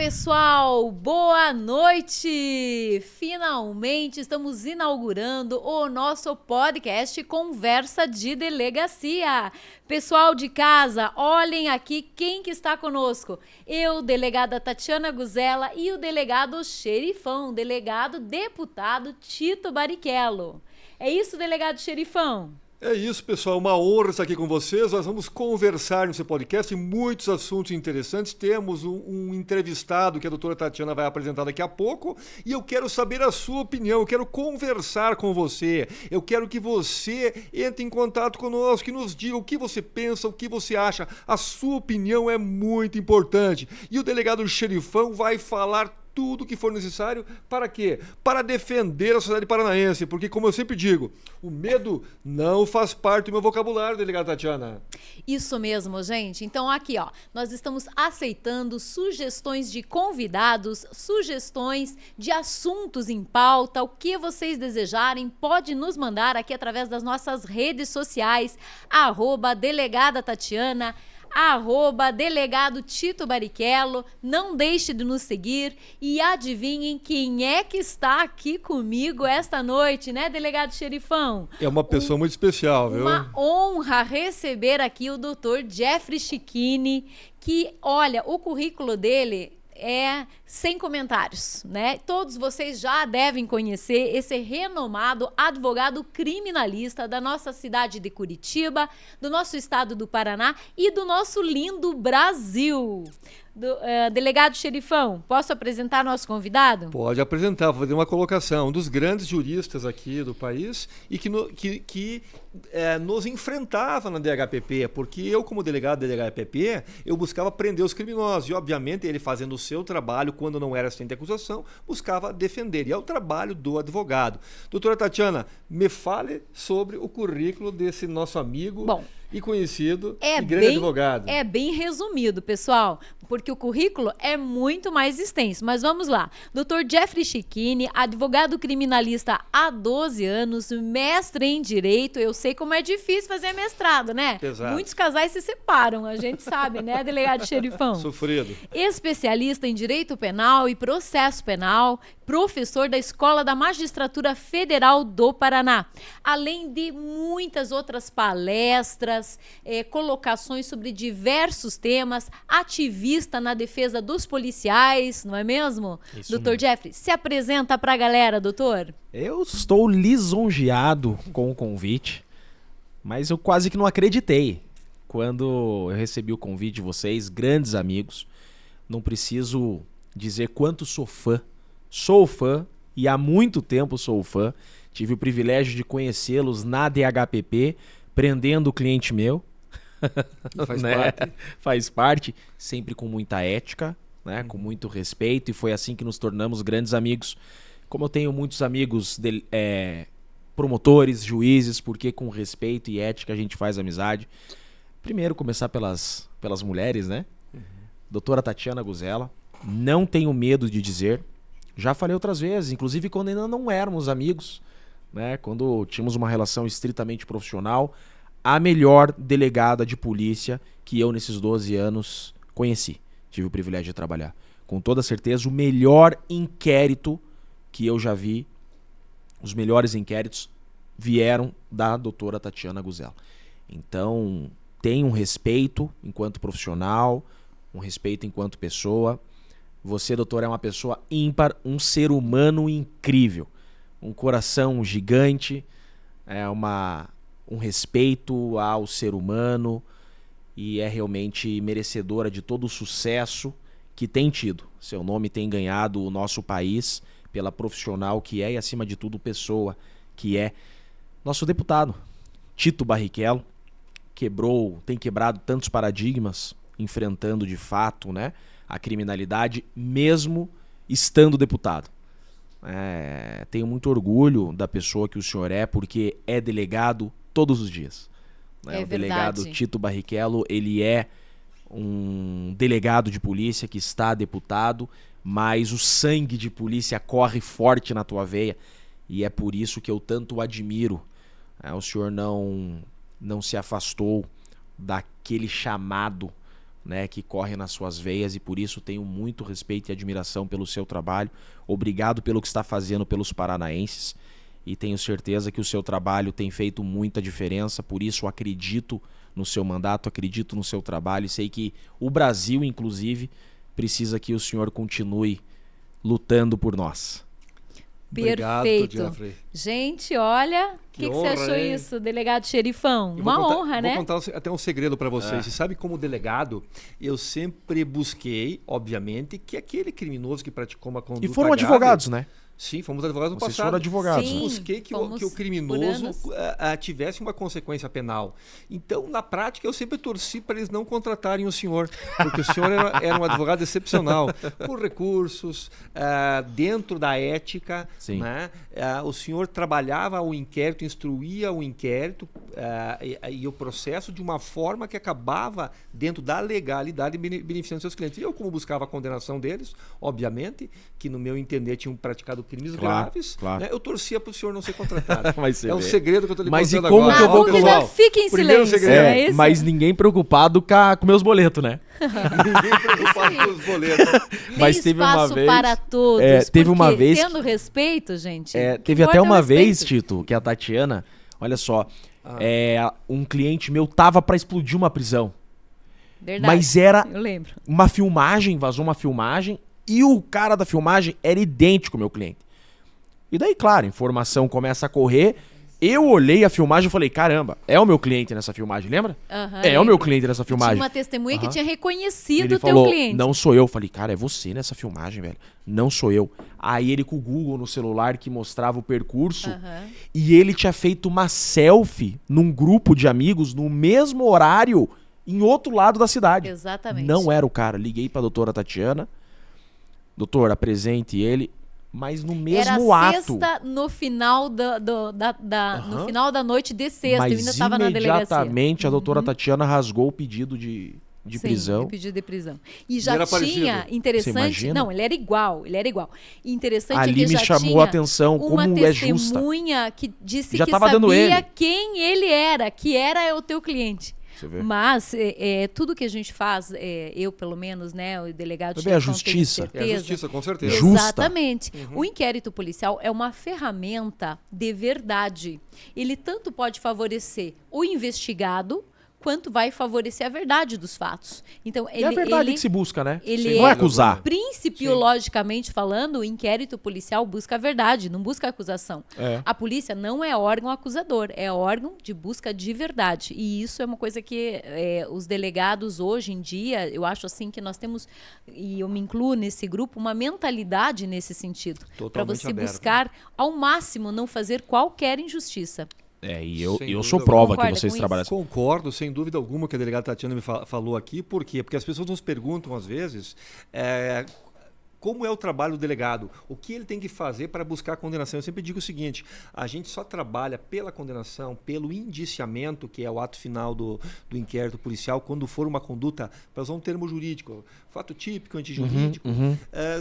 pessoal, boa noite! Finalmente estamos inaugurando o nosso podcast Conversa de Delegacia. Pessoal de casa, olhem aqui quem que está conosco. Eu, delegada Tatiana Guzella, e o delegado Xerifão, delegado deputado Tito Barrichello. É isso, delegado Xerifão? É isso, pessoal. Uma honra estar aqui com vocês. Nós vamos conversar nesse podcast em muitos assuntos interessantes. Temos um entrevistado que a doutora Tatiana vai apresentar daqui a pouco. E eu quero saber a sua opinião. Eu quero conversar com você. Eu quero que você entre em contato conosco, que nos diga o que você pensa, o que você acha. A sua opinião é muito importante. E o delegado Xerifão vai falar tudo que for necessário. Para quê? Para defender a sociedade paranaense, porque, como eu sempre digo, o medo não faz parte do meu vocabulário, delegada Tatiana. Isso mesmo, gente. Então aqui, ó, nós estamos aceitando sugestões de convidados, sugestões de assuntos em pauta, o que vocês desejarem, pode nos mandar aqui através das nossas redes sociais, @delegada Tatiana, @delegado Tito Barrichello. Não deixe de nos seguir e adivinhem quem é que está aqui comigo esta noite, né, delegado Xerifão? É uma pessoa muito especial, viu? Uma honra receber aqui o Dr. Jeffrey Chicchini, que, olha, o currículo dele é sem comentários, né? Todos vocês já devem conhecer esse renomado advogado criminalista da nossa cidade de Curitiba, do nosso estado do Paraná e do nosso lindo Brasil. Delegado Xerifão, posso apresentar nosso convidado? Pode apresentar, vou fazer uma colocação. Um dos grandes juristas aqui do país e que nos enfrentava na DHPP, porque eu, como delegado da DHPP, eu buscava prender os criminosos e, obviamente, ele fazendo o seu trabalho, quando não era assistente de acusação, buscava defender. E é o trabalho do advogado. Doutora Tatiana, me fale sobre o currículo desse nosso amigo e conhecido e grande advogado. É bem resumido, pessoal, porque o currículo é muito mais extenso. Mas vamos lá. Dr. Jeffrey Chicchini, advogado criminalista há 12 anos, mestre em Direito. Eu sei como é difícil fazer mestrado, né? Exato. Muitos casais se separam, a gente sabe, né, delegado Xerifão? Sofrido. Especialista em Direito Penal e Processo Penal, professor da Escola da Magistratura Federal do Paraná, além de muitas outras palestras, colocações sobre diversos temas, ativista na defesa dos policiais, não é mesmo? Isso Dr. mesmo. Jeffrey, se apresenta para a galera, doutor. Eu estou lisonjeado com o convite, mas eu quase que não acreditei quando eu recebi o convite de vocês, grandes amigos. Não preciso dizer quanto sou fã e há muito tempo sou fã. Tive o privilégio de conhecê-los na DHPP, prendendo o cliente meu. Faz né? parte. Faz parte, sempre com muita ética, né? Com muito respeito, e foi assim que nos tornamos grandes amigos. Como eu tenho muitos amigos promotores, juízes, porque com respeito e ética a gente faz amizade. Primeiro, começar pelas mulheres, né? Doutora Tatiana Guzella, não tenho medo de dizer, já falei outras vezes, inclusive quando ainda não éramos amigos, né? Quando tínhamos uma relação estritamente profissional, a melhor delegada de polícia que eu nesses 12 anos conheci. Tive o privilégio de trabalhar. Com toda certeza, o melhor inquérito que eu já vi, os melhores inquéritos vieram da doutora Tatiana Guzella. Então, tenho um respeito enquanto profissional, um respeito enquanto pessoa. Você, doutor, é uma pessoa ímpar, um ser humano incrível, um coração gigante, um respeito ao ser humano e é realmente merecedora de todo o sucesso que tem tido. Seu nome tem ganhado o nosso país pela profissional que é e, acima de tudo, pessoa que é. Nosso deputado, Tito Barrichello, tem quebrado tantos paradigmas, enfrentando de fato, né, a criminalidade, mesmo estando deputado. Tenho muito orgulho da pessoa que o senhor é, porque é delegado todos os dias. É o delegado verdade. Tito Barrichello, ele é um delegado de polícia que está deputado, mas o sangue de polícia corre forte na tua veia e é por isso que eu tanto o admiro. O senhor não se afastou daquele chamado né, que corre nas suas veias, e por isso tenho muito respeito e admiração pelo seu trabalho. Obrigado pelo que está fazendo pelos paranaenses, e tenho certeza que o seu trabalho tem feito muita diferença. Por isso acredito no seu mandato, acredito no seu trabalho, e sei que o Brasil, inclusive, precisa que o senhor continue lutando por nós. Obrigado, Perfeito. Jeffrey. Gente, olha, o que você honra, achou hein? isso, delegado Xerifão? Eu Uma vou contar- honra, né? Vou contar até um segredo para vocês. Você sabe, como delegado, eu sempre busquei, obviamente, que aquele criminoso que praticou uma conduta E foram grave- advogados, né? Sim, fomos advogados no Vocês passado. foram advogados. Sim. Busquei que fomos que o por criminoso anos. tivesse uma consequência penal. Então, na prática, eu sempre torci para eles não contratarem o senhor, porque o senhor era um advogado excepcional, com recursos, dentro da ética. Sim. Né? O senhor trabalhava o inquérito, instruía o inquérito e o processo de uma forma que acabava dentro da legalidade, beneficiando seus clientes. E eu, como buscava a condenação deles, obviamente, que no meu entender tinham praticado crimes Claro, graves, claro. né? Eu torcia para o senhor não ser contratado. Mas você É um vê. segredo que eu estou lhe Mas e contando como agora. que eu Na vou dúvida, colocar? fique em Primeiro silêncio, segredo. é isso? Mas ninguém preocupado com meus boletos, né? Ninguém preocupado com os boletos. Mas Tem teve uma espaço vez- para todos. teve uma porque vez tendo respeito, gente. o que Teve importa até é o uma vez, respeito. Tito, que a Tatiana, olha só, um cliente meu tava pra explodir uma prisão. Verdade. Mas era Eu lembro. uma filmagem, vazou uma filmagem, e o cara da filmagem era idêntico ao meu cliente. E daí, claro, a informação começa a correr. Eu olhei a filmagem e falei, caramba, é o meu cliente nessa filmagem, lembra? Aham, É o meu cliente nessa Tinha filmagem. uma testemunha que Aham. tinha reconhecido Ele o teu falou, cliente. não sou eu. Eu falei, cara, é você nessa filmagem, velho. Não sou eu. Aí ele com o Google no celular que mostrava o percurso, Aham. e ele tinha feito uma selfie num grupo de amigos no mesmo horário em outro lado da cidade. Exatamente. Não era o cara. Liguei pra doutora Tatiana. Doutor, apresente ele. Mas no mesmo Era ato. sexta no final no final da noite de sexta. Mas Eu ainda estava na delegacia. imediatamente a doutora Tatiana rasgou o pedido de Sim, prisão. de pedido de prisão. E Ele já era tinha, parecido. interessante... Você imagina? Não, ele era igual. E interessante é Ali que me já chamou tinha a atenção uma como é justa. testemunha que disse Já que tava dando sabia ele. quem ele era, que era o teu cliente. Você vê? Mas tudo que a gente faz, eu pelo menos, né, o delegado Também a Xerifão, tenho justiça. É a certeza. justiça, com certeza. Justa. Exatamente. O inquérito policial é uma ferramenta de verdade. Ele tanto pode favorecer o investigado, quanto vai favorecer a verdade dos fatos. Então, E é a verdade que se busca, né? ele Não é é acusar. Principiologicamente falando, o inquérito policial busca a verdade, não busca a acusação. É. A polícia não é órgão acusador, é órgão de busca de verdade. E isso é uma coisa que os delegados hoje em dia, eu acho assim que nós temos, e eu me incluo nesse grupo, uma mentalidade nesse sentido. Para Totalmente você aberta. buscar ao máximo não fazer qualquer injustiça. E eu Sem sou dúvida. prova que Concorda vocês com trabalham isso? assim. Concordo, sem dúvida alguma, que a delegada Tatiana me falou aqui. Por quê? Porque as pessoas nos perguntam, às vezes, como é o trabalho do delegado? O que ele tem que fazer para buscar a condenação? Eu sempre digo o seguinte, a gente só trabalha pela condenação, pelo indiciamento, que é o ato final do inquérito policial, quando for uma conduta, para usar um termo jurídico, fato típico, antijurídico,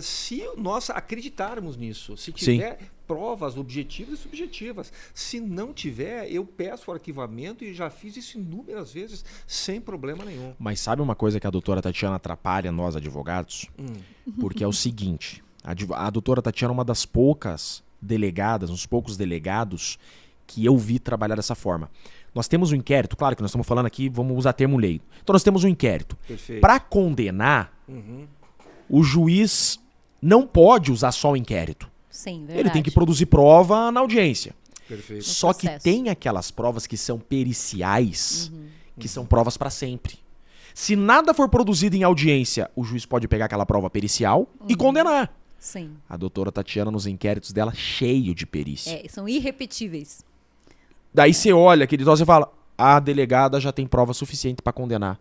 se nós acreditarmos nisso, se tiver provas objetivas e subjetivas. Se não tiver, eu peço o arquivamento e já fiz isso inúmeras vezes, sem problema nenhum. Mas sabe uma coisa que a doutora Tatiana atrapalha nós advogados? Porque é o seguinte, a doutora Tatiana é uma das poucas delegadas, uns poucos delegados que eu vi trabalhar dessa forma. Nós temos um inquérito, claro que nós estamos falando aqui, vamos usar termo leigo. Então nós temos um inquérito. Perfeito. Para condenar, o juiz não pode usar só o inquérito. Sim, verdade. Ele tem que produzir prova na audiência. Perfeito. Só que processo. tem aquelas provas que são periciais, que são provas para sempre. Se nada for produzido em audiência, o juiz pode pegar aquela prova pericial e condenar. Sim. A doutora Tatiana, nos inquéritos dela, cheio de perícia. São irrepetíveis. Daí você olha aquele idoso e fala, a delegada já tem prova suficiente para condenar.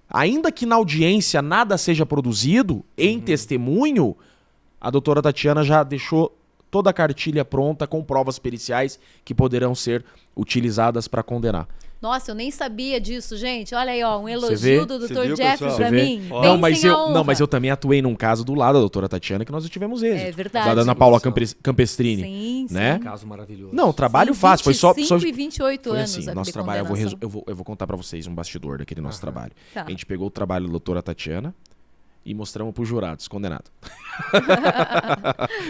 Ainda que na audiência nada seja produzido, em testemunho, a doutora Tatiana já deixou toda a cartilha pronta com provas periciais que poderão ser utilizadas para condenar. Nossa, eu nem sabia disso, gente. Olha aí, ó, um vê? elogio do Você Dr. viu, Jeff pessoal? pra Você vê? mim. Ó. Pensem a honra. Mas eu também atuei num caso do lado da doutora Tatiana que nós tivemos êxito. É verdade. Da Ana Paula Sim. Campestrini. Sim, né? sim. Caso maravilhoso. Não, trabalho Sim, fácil. Foi só. 25 e 28 Foi anos. assim, a nosso de trabalho, condenação. eu vou contar pra vocês um bastidor daquele nosso trabalho. Tá. A gente pegou o trabalho da doutora Tatiana e mostramos pros jurados, condenado.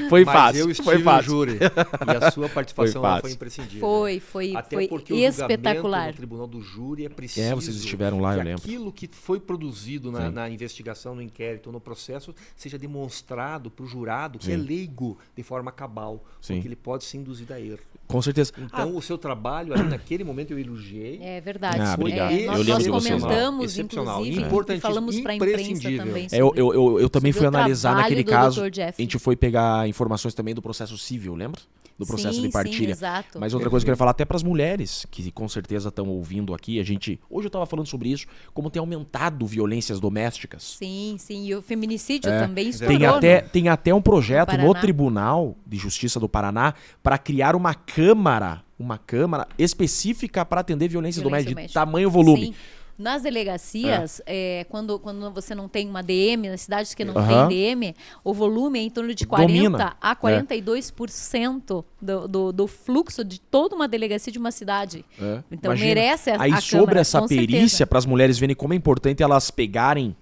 Foi Mas fácil, eu estive foi no fácil. júri e a sua participação Foi lá fácil. foi imprescindível. Foi Até porque o espetacular. julgamento no tribunal do júri é preciso. É, vocês estiveram lá, que eu lembro. aquilo que foi produzido Sim. na investigação, no inquérito, no processo, seja demonstrado para o jurado que é Sim. leigo de forma cabal, Sim. porque ele pode ser induzido a erro. Com certeza. Então, o seu trabalho ali naquele momento eu elogiei. É verdade. Ah, obrigado. É, nós, Eu lembro nós de você. comentamos, Excepcional. inclusive, e Importantíssimo. falamos para a imprensa Imprescindível. também. Eu também sobre fui o analisar trabalho naquele do caso. Dr. Jeff. A gente foi pegar informações também do processo civil, lembra? Do processo Sim, de partilha. Sim, exato. Mas outra coisa que eu queria falar até para as mulheres que com certeza estão ouvindo aqui, hoje eu estava falando sobre isso, como tem aumentado violências domésticas. Sim, sim. E o feminicídio também estourou. Tem até um projeto no no Paraná. Tribunal de Justiça do Paraná para criar uma câmara específica para atender violências domésticas de doméstica. tamanho volume. Sim. Nas delegacias, quando você não tem uma DM, nas cidades que não Aham. tem DM, o volume é em torno de Domina. 40% a 42% do fluxo de toda uma delegacia de uma cidade. É. Então Imagina. merece a Aí a sobre Câmara, essa com perícia, certeza. para as mulheres verem como é importante elas pegarem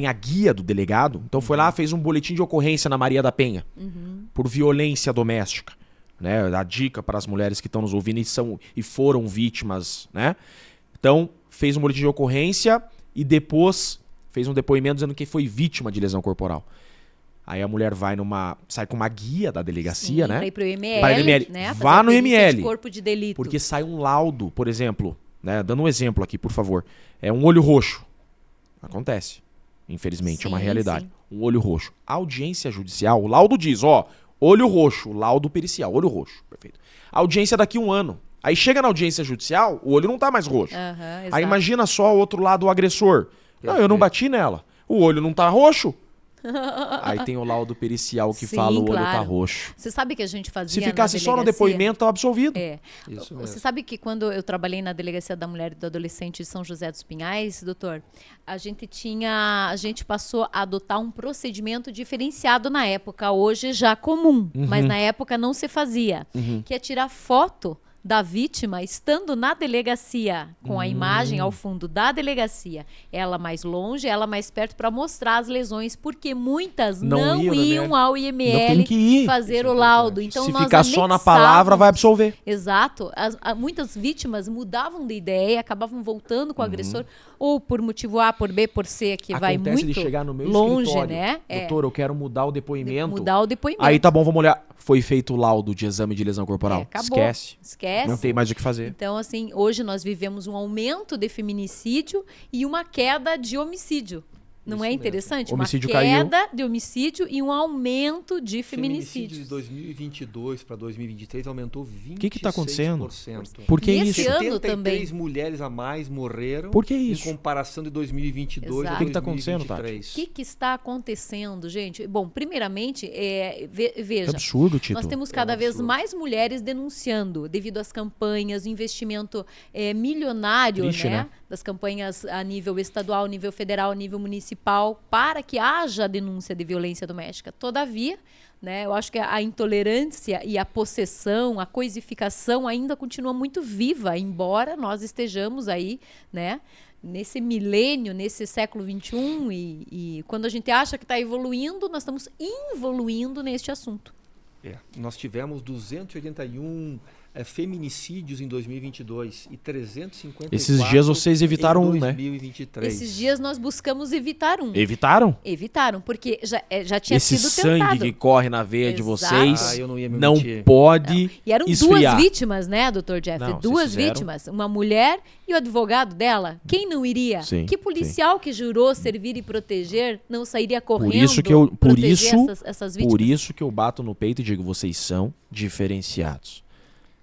a guia do delegado. Então foi lá, fez um boletim de ocorrência na Maria da Penha por violência doméstica, né? A dica para as mulheres que estão nos ouvindo e foram vítimas, né? Então fez um boletim de ocorrência e depois fez um depoimento dizendo que foi vítima de lesão corporal. Aí a mulher sai com uma guia da delegacia, Sim, né? Para ir pro ML, Para ML. né? Vá Fazer a no perícia ML. de corpo de delito. Porque sai um laudo, por exemplo, né? Dando um exemplo aqui, por favor. É um olho roxo. Acontece. Infelizmente, é uma Sim, realidade. sim. Um olho roxo. A audiência judicial, o laudo diz, olho roxo, laudo pericial, olho roxo. Perfeito. Audiência daqui a 1 ano. Aí chega na audiência judicial, o olho não tá mais roxo. Aham, Aí exato. imagina só o outro lado, o agressor. Não, eu não bati nela. O olho não tá roxo. Aí tem o laudo pericial que Sim, fala o olho tá claro. roxo. Você sabe que a gente fazia Se na ficasse só no delegacia? depoimento, tava absolvido. É. Isso mesmo. Você sabe que quando eu trabalhei na Delegacia da Mulher e do Adolescente de São José dos Pinhais, doutor, a gente passou a adotar um procedimento diferenciado na época, hoje já comum, mas na época não se fazia, que é tirar foto da vítima estando na delegacia, com a imagem ao fundo da delegacia, ela mais longe, ela mais perto, para mostrar as lesões, porque muitas Não não iam no iam IML. ao Não tem IML que ir. fazer Isso é o laudo. importante. Então Se nós ficar só na palavra, vai anexávamos- absolver. Exato. Muitas vítimas mudavam de ideia, acabavam voltando com o agressor, ou por motivo A, por B, por C, que vai Acontece muito de chegar no meu longe, escritório. né? Doutor, eu quero mudar o depoimento. Mudar o depoimento. Aí tá bom, vamos olhar. Foi feito o laudo de exame de lesão corporal. Acabou. Esquece. Não tem mais o que fazer. Então, assim, hoje nós vivemos um aumento de feminicídio e uma queda de homicídio. Não Isso é mesmo. interessante? Homicídio uma queda de homicídio e um aumento de Feminicídio feminicídios. de 2022 para 2023 aumentou 26%. O que tá acontecendo? 76%. Por que E esse isso? ano 73 também. mulheres a mais morreram. Por que isso? Em comparação de 2022 Exato. a O que que tá acontecendo, 2023. O que está acontecendo, gente? Bom, primeiramente, Que veja, absurdo, Tito. nós temos É cada um vez absurdo. mais mulheres denunciando devido às campanhas, o investimento milionário, Triste, né? das campanhas a nível estadual, nível federal, nível municipal, para que haja a denúncia de violência doméstica. Todavia, né, eu acho que a intolerância e a possessão, a coisificação ainda continua muito viva, embora nós estejamos aí, né, nesse milênio, nesse século XXI, e quando a gente acha que está evoluindo, nós estamos involuindo neste assunto. Nós tivemos 281 feminicídios em 2022 e 354 Esses dias vocês evitaram em um, né? 2023. Esses dias nós buscamos evitar um. Evitaram? Evitaram, porque já tinha Esse sido sangue tentado. que corre na veia de Exato. vocês eu não ia me não mentir. pode E eram esfriar. duas vítimas, né, Dr. Jeff? Não, vocês Duas fizeram. vítimas. Uma mulher e o advogado dela. Quem não iria? Sim, Que policial que jurou servir e proteger não sairia correndo Por isso que eu, proteger essas vítimas? por isso que eu bato no peito e digo, vocês são diferenciados.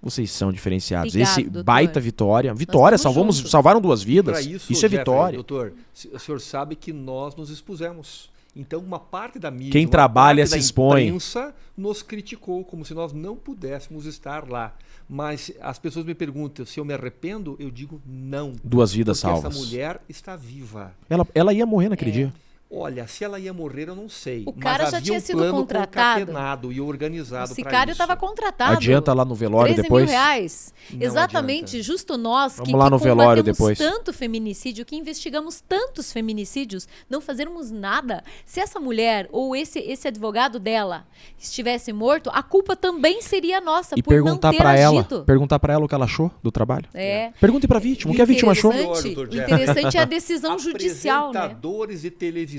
Vocês são diferenciados. Obrigado, Esse doutor. baita vitória, estamos juntos. salvaram 2 vidas. Para Isso é Jeffrey, vitória. Doutor, o senhor sabe que nós nos expusemos. Então, uma parte da mídia, Quem uma trabalha parte se da expõe. imprensa nos criticou, como se nós não pudéssemos estar lá. Mas as pessoas me perguntam se eu me arrependo, eu digo não. 2 vidas Porque salvas. essa mulher está viva. Ela ia morrer naquele dia. Olha, se ela ia morrer, eu não sei. O cara mas já havia tinha um sido plano contratado. concatenado e O organizado para sicário isso. estava contratado. Adianta lá no velório 13 depois? mil reais. Não Exatamente, adianta. justo nós Vamos lá no que velório combatemos depois. tanto feminicídio, que investigamos tantos feminicídios, não fazermos nada. Se essa mulher ou esse advogado dela estivesse morto, a culpa também seria nossa E por não perguntar ter pra ela, agido. perguntar para ela o que ela achou do trabalho. É. Pergunte pra vítima, o que a vítima achou. Interessante- Doutor O Jeff. interessante é a decisão judicial, né? Apresentadores de televisão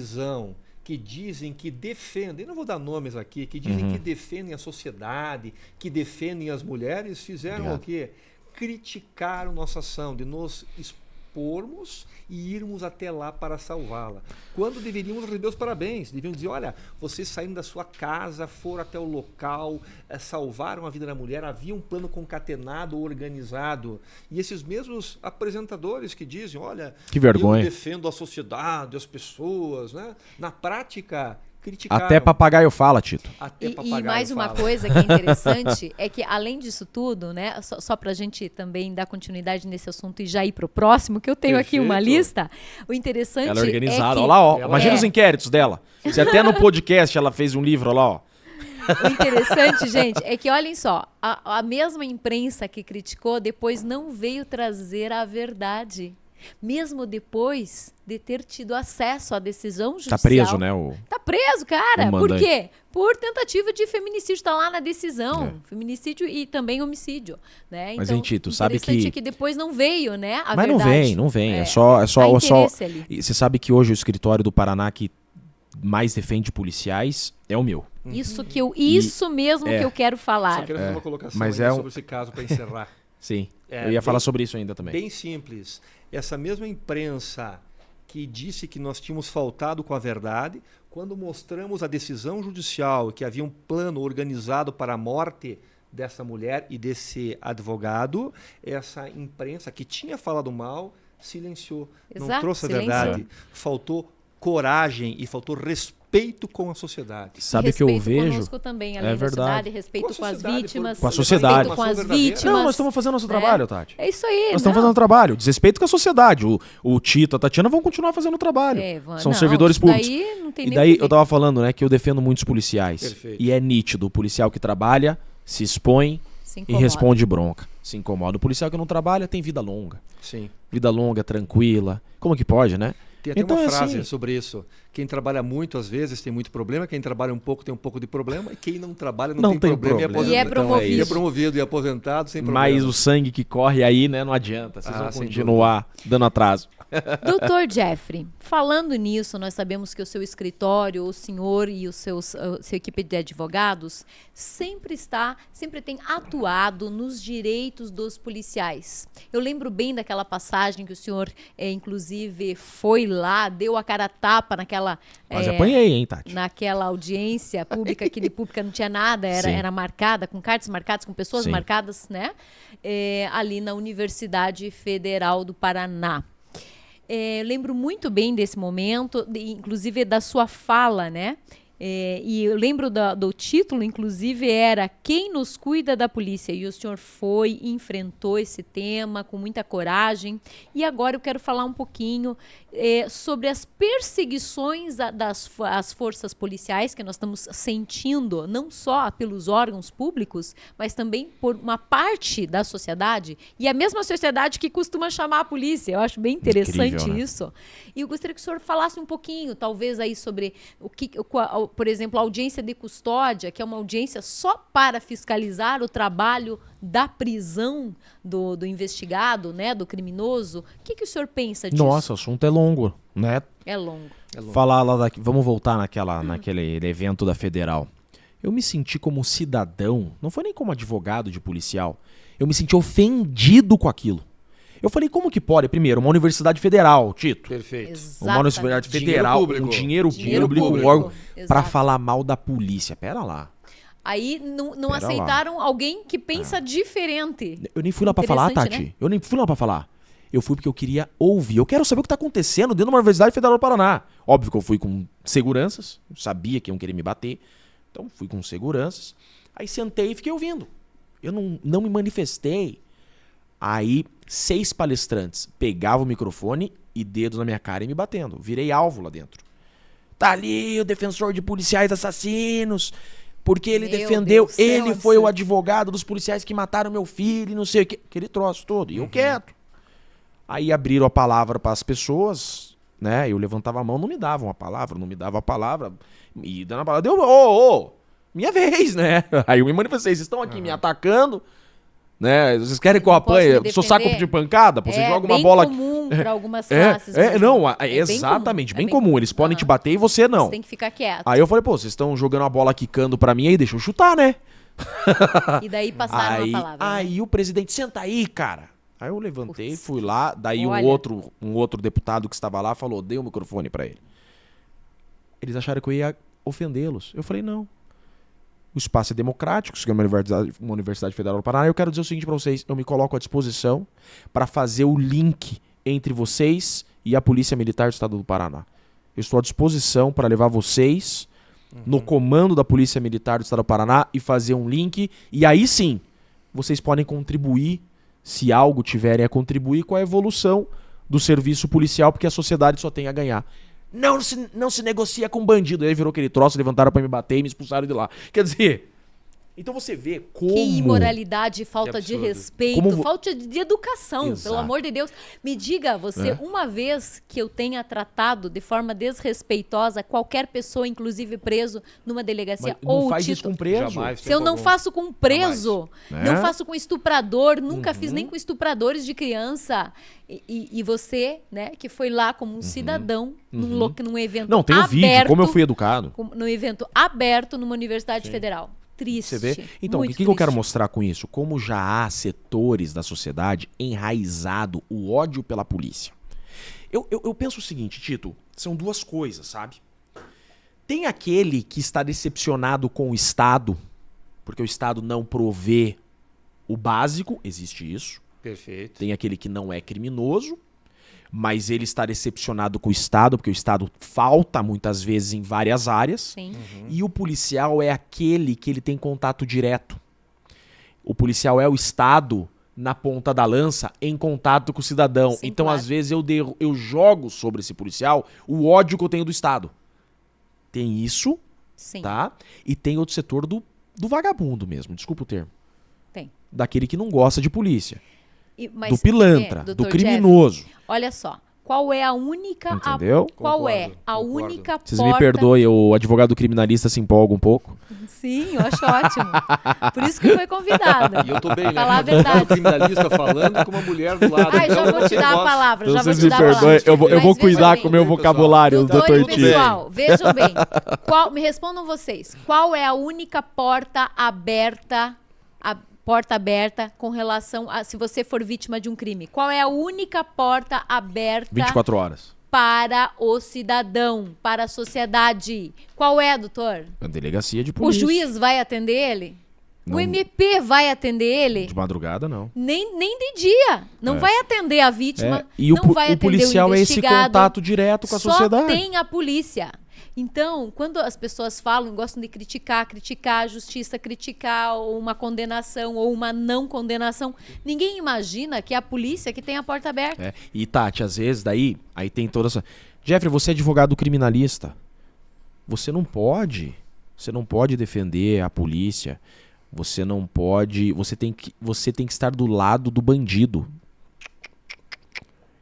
que dizem que defendem, não vou dar nomes aqui, que dizem que defendem a sociedade, que defendem as mulheres, fizeram o quê? Criticaram nossa ação de nos expormos e irmos até lá para salvá-la. Quando deveríamos receber os parabéns, devíamos dizer, olha, vocês saíram da sua casa, foram até o local, salvaram a vida da mulher, havia um plano concatenado, organizado. E esses mesmos apresentadores que dizem, olha, Que vergonha. eu defendo a sociedade, as pessoas, né? Na prática, criticaram. Até papagaio fala, Tito. Até E papagaio mais uma fala. coisa que é interessante é que, além disso tudo, né, só para a gente também dar continuidade nesse assunto e já ir para o próximo, que eu tenho aqui uma Perfeito. lista, o interessante Ela é organizada. é que... Olha lá, ó. Ela Imagina é. os inquéritos dela. Se até no podcast ela fez um livro, olha lá, ó. O interessante, gente, é que, olhem só, a mesma imprensa que criticou depois não veio trazer a verdade. Mesmo depois de ter tido acesso à decisão judicial. Tá preso, né? Tá preso, cara. O Por mandante. quê? Por tentativa de feminicídio, tá lá na decisão. Feminicídio e também homicídio, né? Mas, Então, hein, Tito, sabe interessante que- é que depois não veio, né, a Mas verdade. não vem. É Há só. interesse ali. E você sabe que hoje o escritório do Paraná que mais defende policiais é o meu. Isso mesmo É. que eu quero Só falar. quero fazer uma colocação mas ainda é um- sobre esse caso para encerrar. Sim. É, eu ia falar bem- sobre isso ainda também. Bem simples. Essa mesma imprensa que disse que nós tínhamos faltado com a verdade, quando mostramos a decisão judicial que havia um plano organizado para a morte dessa mulher e desse advogado, essa imprensa que tinha falado mal silenciou, não Exato, trouxe a silenciou. verdade. Faltou coragem e faltou respeito com a sociedade. Sabe o que eu Respeito vejo? conosco também, É além da verdade. sociedade, respeito Com a com as sociedade, vítimas. Com a sociedade. Respeito com as Informação verdadeira. vítimas. Não, nós estamos fazendo nosso né? trabalho, Tati. É isso aí. Nós estamos fazendo o trabalho. Desrespeito com a sociedade. O Tito, a Tatiana vão continuar fazendo o trabalho. São servidores públicos. Daí não tem E nem daí o que eu tava falando, né, que eu defendo muitos policiais. Perfeito. E é nítido, o policial que trabalha, se expõe se e incomoda. responde bronca. Se incomoda. O policial que não trabalha tem vida longa. Sim. Vida longa, tranquila. Como que pode, né? Tem até Então, uma é frase assim. sobre isso. Quem trabalha muito, às vezes, tem muito problema. Quem trabalha um pouco, tem um pouco de problema. E quem não trabalha, não, Não tem tem problema. problema. E é Então, promovido. E é promovido e aposentado sem problema. Mas o sangue que corre aí, né, não adianta. Vocês vão sem continuar dando atraso. Doutor Jeffrey, falando nisso, nós sabemos que o seu escritório, o senhor e a sua equipe de advogados sempre tem atuado nos direitos dos policiais. Eu lembro bem daquela passagem que o senhor, inclusive, foi lá, deu a cara a tapa naquela... Quase apanhei, hein, Tati? Naquela audiência pública, que de pública não tinha nada, Sim. era marcada, com cartas marcadas, com pessoas Sim. marcadas, né? Ali na Universidade Federal do Paraná. Lembro muito bem desse momento, inclusive da sua fala, né? E eu lembro do título, inclusive, era Quem nos cuida da polícia? E o senhor foi, enfrentou esse tema com muita coragem. E agora eu quero falar um pouquinho sobre as perseguições às forças policiais que nós estamos sentindo, não só pelos órgãos públicos, mas também por uma parte da sociedade. E a mesma sociedade que costuma chamar a polícia. Eu acho bem interessante Incrível, né? isso. E eu gostaria que o senhor falasse um pouquinho, talvez, aí sobre por exemplo, a audiência de custódia, que é uma audiência só para fiscalizar o trabalho da prisão do investigado, né, do criminoso. O que o senhor pensa disso? Nossa, o assunto é longo, né? É longo. Falar lá vamos voltar naquele evento da Federal. Eu me senti como cidadão, não foi nem como advogado de policial. Eu me senti ofendido com aquilo. Eu falei, como que pode? Primeiro, uma universidade federal, Tito. Perfeito. Uma universidade federal, Dinheiro com público. dinheiro Dinheiro público, público, um órgão, exato. pra falar mal da polícia. Pera lá. Aí não Pera aceitaram alguém que pensa diferente. Eu nem fui lá pra falar, Interessante, Tati. né? Eu nem fui lá pra falar. Eu fui porque eu queria ouvir. Eu quero saber o que está acontecendo dentro da Universidade Federal do Paraná. Óbvio que eu fui com seguranças, eu sabia que iam querer me bater. Então fui com seguranças. Aí sentei e fiquei ouvindo. Eu não me manifestei. Aí 6 palestrantes pegavam o microfone e dedos na minha cara e me batendo. Virei alvo lá dentro. Tá ali o defensor de policiais assassinos, porque ele defendeu, ele foi o advogado dos policiais que mataram meu filho e não sei o que. Aquele troço todo. E eu quieto. Aí abriram a palavra para as pessoas, né? Eu levantava a mão, não me davam a palavra, não me dava a palavra. E dando a palavra, deu, minha vez, né? Aí eu me manifestei, vocês estão aqui me atacando, né? Vocês querem que eu apanhe? Sou saco de pancada? Você joga uma bola... É bem comum para algumas classes. Exatamente, bem comum. Eles podem te bater e você não. Você tem que ficar quieto. Aí eu falei, pô, vocês estão jogando a bola quicando pra mim aí, deixa eu chutar, né? E daí passaram a palavra. Aí o presidente, senta aí, cara. Aí eu levantei, fui lá, daí Olha. um outro deputado que estava lá falou, dei o microfone pra ele. Eles acharam que eu ia ofendê-los. Eu falei, não. O espaço é democrático, isso é uma universidade federal do Paraná. Eu quero dizer o seguinte pra vocês, eu me coloco à disposição para fazer o link entre vocês e a Polícia Militar do Estado do Paraná. Eu estou à disposição para levar vocês no comando da Polícia Militar do Estado do Paraná e fazer um link. E aí sim, vocês podem contribuir, se algo tiverem a contribuir, com a evolução do serviço policial, porque a sociedade só tem a ganhar. Não se negocia com bandido. Aí virou aquele troço, levantaram pra me bater e me expulsaram de lá. Quer dizer, então você vê como... Que imoralidade, falta de respeito, Como falta de educação, Exato. pelo amor de Deus. Me diga você, uma vez que eu tenha tratado de forma desrespeitosa qualquer pessoa, inclusive preso, numa delegacia Mas não ou faz isso com preso. Jamais. Se eu não faço com preso, Jamais. não faço com estuprador, nunca fiz nem com estupradores de criança. E você, né, que foi lá como um cidadão, num evento Não, tem o vídeo, aberto, como eu fui educado. num evento aberto numa universidade federal. Triste. Você vê? Então, o muito que eu quero triste. mostrar com isso? Como já há setores da sociedade enraizado o ódio pela polícia. Eu penso o seguinte, Tito, são duas coisas, sabe? Tem aquele que está decepcionado com o Estado, porque o Estado não provê o básico, existe isso. Perfeito. Tem aquele que não é criminoso, mas ele está decepcionado com o Estado, porque o Estado falta muitas vezes em várias áreas. Sim. E o policial é aquele que ele tem contato direto. O policial é o Estado na ponta da lança em contato com o cidadão. Sim, então, claro. às vezes, eu jogo sobre esse policial o ódio que eu tenho do Estado. Tem isso, Sim. tá? E tem outro setor do vagabundo mesmo, desculpa o termo. Tem. Daquele que não gosta de polícia. Mas, do pilantra, Dr. do Jeff, criminoso. olha só, qual é a única... Entendeu? Qual é Concordo, a concordo. única Vocês porta... me perdoem, o advogado criminalista se empolga um pouco. Sim, eu acho ótimo. Por isso que foi convidada. E eu tô bem, né? Falar a Porque eu tô verdade. um criminalista falando com uma mulher do lado. Ai, já Então, vou te dar a gosto. palavra, Então já vou vocês te me dar a palavra. perdoem, eu vou Mas vejam cuidar bem, com o meu pessoal. vocabulário, Doutor Dr. e Tito. pessoal, vejam bem. Me respondam vocês. Qual é a única porta aberta com relação a se você for vítima de um crime? Qual é a única porta aberta 24 horas. para o cidadão, para a sociedade? Qual é, doutor? A delegacia de O polícia. juiz vai atender ele? Não. O MP vai atender ele? De madrugada, não. Nem de dia. Não vai atender a vítima. E não vai o atender policial o é esse investigado. contato direto com a sociedade. Só tem a polícia. Então, quando as pessoas falam, gostam de criticar a justiça, criticar uma condenação ou uma não condenação, ninguém imagina que é a polícia que tem a porta aberta. É. E Tati, às vezes, aí tem toda essa... Jeffrey, você é advogado criminalista. Você não pode defender a polícia. Você não pode... Você tem que estar do lado do bandido.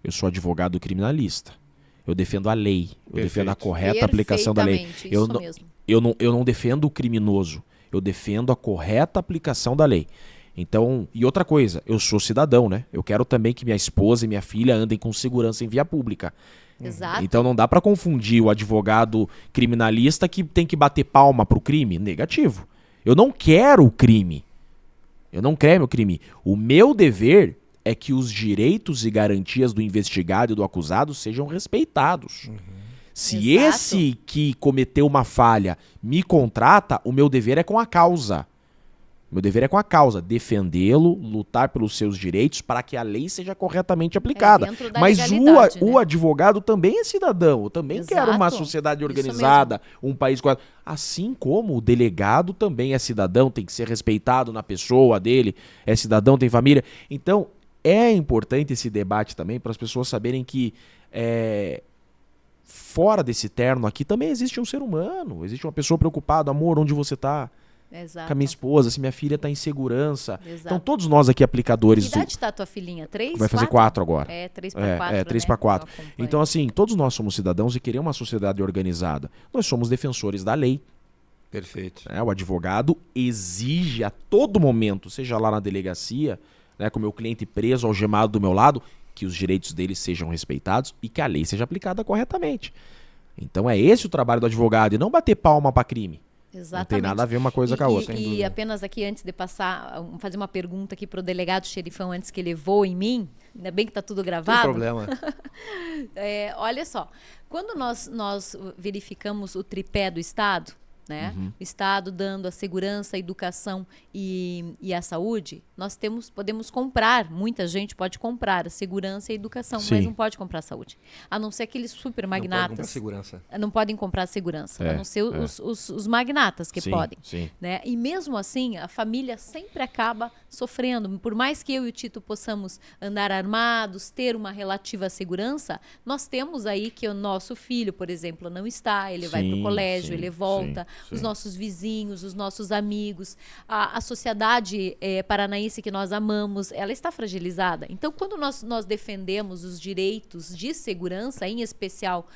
Eu sou advogado criminalista. Eu defendo a lei. Eu defendo a correta aplicação da lei. Perfeitamente, Eu não defendo o criminoso. Eu defendo a correta aplicação da lei. Então, e outra coisa, eu sou cidadão, né? Eu quero também que minha esposa e minha filha andem com segurança em via pública. Exato. Então não dá pra confundir o advogado criminalista que tem que bater palma pro crime. Negativo. Eu não quero o crime. Eu não quero o crime. O meu dever é que os direitos e garantias do investigado e do acusado sejam respeitados. Se Exato. esse que cometeu uma falha me contrata, o meu dever é com a causa. Meu dever é com a causa, defendê-lo, lutar pelos seus direitos para que a lei seja corretamente aplicada. dentro da Mas legalidade, o né? advogado também é cidadão, eu também quero uma Exato. sociedade Isso organizada, um país... Assim como o delegado também é cidadão, tem que ser respeitado na pessoa dele, é cidadão, tem família. Então, é importante esse debate também para as pessoas saberem que fora desse terno aqui também existe um ser humano, existe uma pessoa preocupada, amor, onde você está? Exato. Com a minha esposa, se minha filha está em segurança. Exato. Então, todos nós aqui, aplicadores... Que idade está tua filhinha? 3? Vai fazer 4 agora. É, 3 para 4, 3 né? para 4. Eu acompanho. Então, assim, todos nós somos cidadãos e queremos uma sociedade organizada. Nós somos defensores da lei. Perfeito. Né? O advogado exige a todo momento, seja lá na delegacia, né, com o meu cliente preso, algemado do meu lado, que os direitos dele sejam respeitados e que a lei seja aplicada corretamente. Então é esse o trabalho do advogado e não bater palma para crime. Exatamente. Não tem nada a ver uma coisa com a outra. E apenas aqui, antes de passar, fazer uma pergunta aqui para o delegado xerifão, antes que ele voe em mim, ainda bem que está tudo Não gravado. tem problema. Olha só, quando nós verificamos o tripé do Estado, né? O Estado dando a segurança, a educação e a saúde, nós podemos comprar, muita gente pode comprar a segurança e a educação, Sim. mas não pode comprar a saúde. A não ser aqueles super Não pode comprar magnatas. segurança. Não podem comprar a segurança, a não ser os magnatas que Sim, podem. sim. Né? E mesmo assim, a família sempre acaba sofrendo. Por mais que eu e o Tito possamos andar armados, ter uma relativa segurança, nós temos aí que o nosso filho, por exemplo, não está, ele vai para o Sim, colégio, sim, ele volta, sim. os nossos vizinhos, os nossos amigos, a sociedade paranaense que nós amamos, ela está fragilizada. Então, quando nós defendemos os direitos de segurança, em especial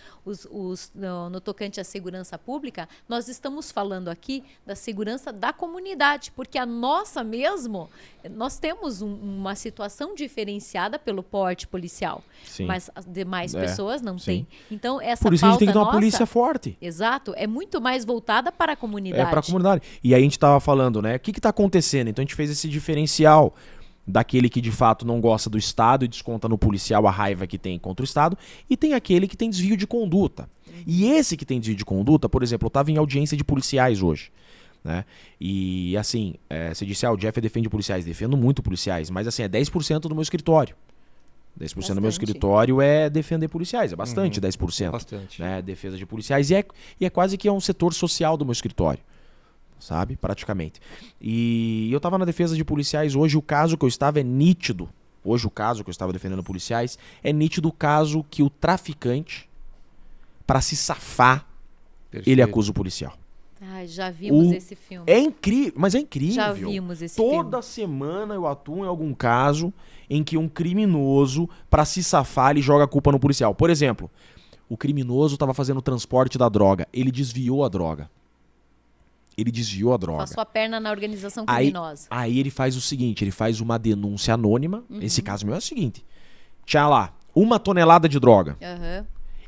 no tocante à segurança pública, nós estamos falando aqui da segurança da comunidade, porque a nossa mesmo, nós temos uma situação diferenciada pelo porte policial, Sim. mas as demais pessoas não sim. têm. Então, essa Por isso a gente tem que ter uma pauta polícia nossa, forte. exato, é muito mais voltada para a comunidade. É para a comunidade. E aí a gente estava falando, né? O que está acontecendo? Então a gente fez esse diferencial daquele que de fato não gosta do Estado e desconta no policial a raiva que tem contra o Estado, e tem aquele que tem desvio de conduta. E esse que tem desvio de conduta, por exemplo, eu estava em audiência de policiais hoje. Né? E assim, você disse, o Jeff defende policiais. Defendo muito policiais, mas assim, é 10% do meu escritório. 10% do meu escritório é defender policiais, é bastante, 10%. Bastante. Né? Defesa de policiais, e é quase que um setor social do meu escritório, sabe? Praticamente. E eu estava na defesa de policiais, hoje o caso que eu estava é nítido. Hoje o caso que eu estava defendendo policiais é nítido o caso que o traficante, para se safar, Perfeito. ele acusa o policial. Ai, já vimos esse filme. É incrível, mas é incrível. Já vimos esse filme. Toda semana eu atuo em algum caso em que um criminoso, para se safar, ele joga a culpa no policial. Por exemplo, o criminoso estava fazendo o transporte da droga. Ele desviou a droga. Passou a perna na organização criminosa. Aí ele faz o seguinte, ele faz uma denúncia anônima. Esse caso meu é o seguinte. Tinha lá 1 tonelada de droga. Aham.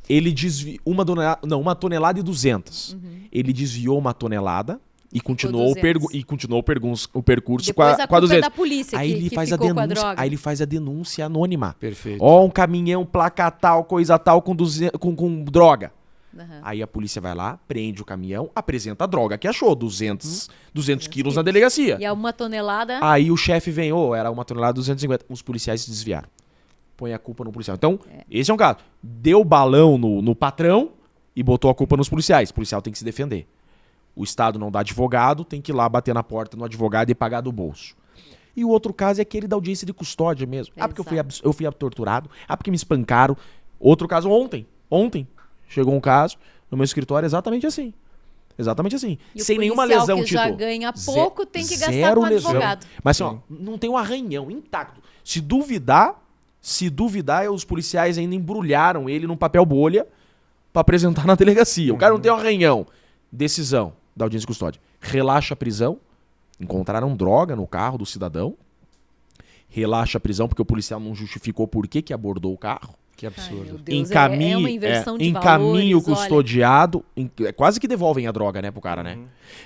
Ele desviou 1 tonelada e 200. Ele desviou 1 tonelada e continuou, 200. o percurso Depois com a a culpa é 200. da polícia Aí que ele faz a ficou com a denúncia, droga. aí ele faz a denúncia anônima. Perfeito. Ó, um caminhão, placa tal, coisa tal, com droga. Aham. Aí a polícia vai lá, prende o caminhão, apresenta a droga que achou, 200 quilos na quilos. delegacia. E a 1 tonelada... Aí o chefe vem, era 1 tonelada, 250. Os policiais se desviaram. Põe a culpa no policial. Então, esse é um caso. Deu balão no patrão e botou a culpa nos policiais. O policial tem que se defender. O Estado não dá advogado, tem que ir lá bater na porta no advogado e pagar do bolso. E o outro caso é aquele da audiência de custódia mesmo. Porque eu fui torturado. Porque me espancaram. Outro caso ontem. Chegou um caso no meu escritório exatamente assim. Exatamente assim. E o sem nenhuma policial lesão, que Tito. já ganha pouco tem que gastar Zero com lesão. advogado. Mas assim, não tem um arranhão intacto. Se duvidar, os policiais ainda embrulharam ele num papel bolha pra apresentar na delegacia. O cara não tem um arranhão. Decisão da audiência de custódia. Relaxa a prisão. Encontraram droga no carro do cidadão. Relaxa a prisão porque o policial não justificou por que abordou o carro. Que absurdo. Ai, meu Deus, Encaminho, é uma inversão de encaminho valores, olha. custodiado, quase que devolvem a droga, né, pro cara, né?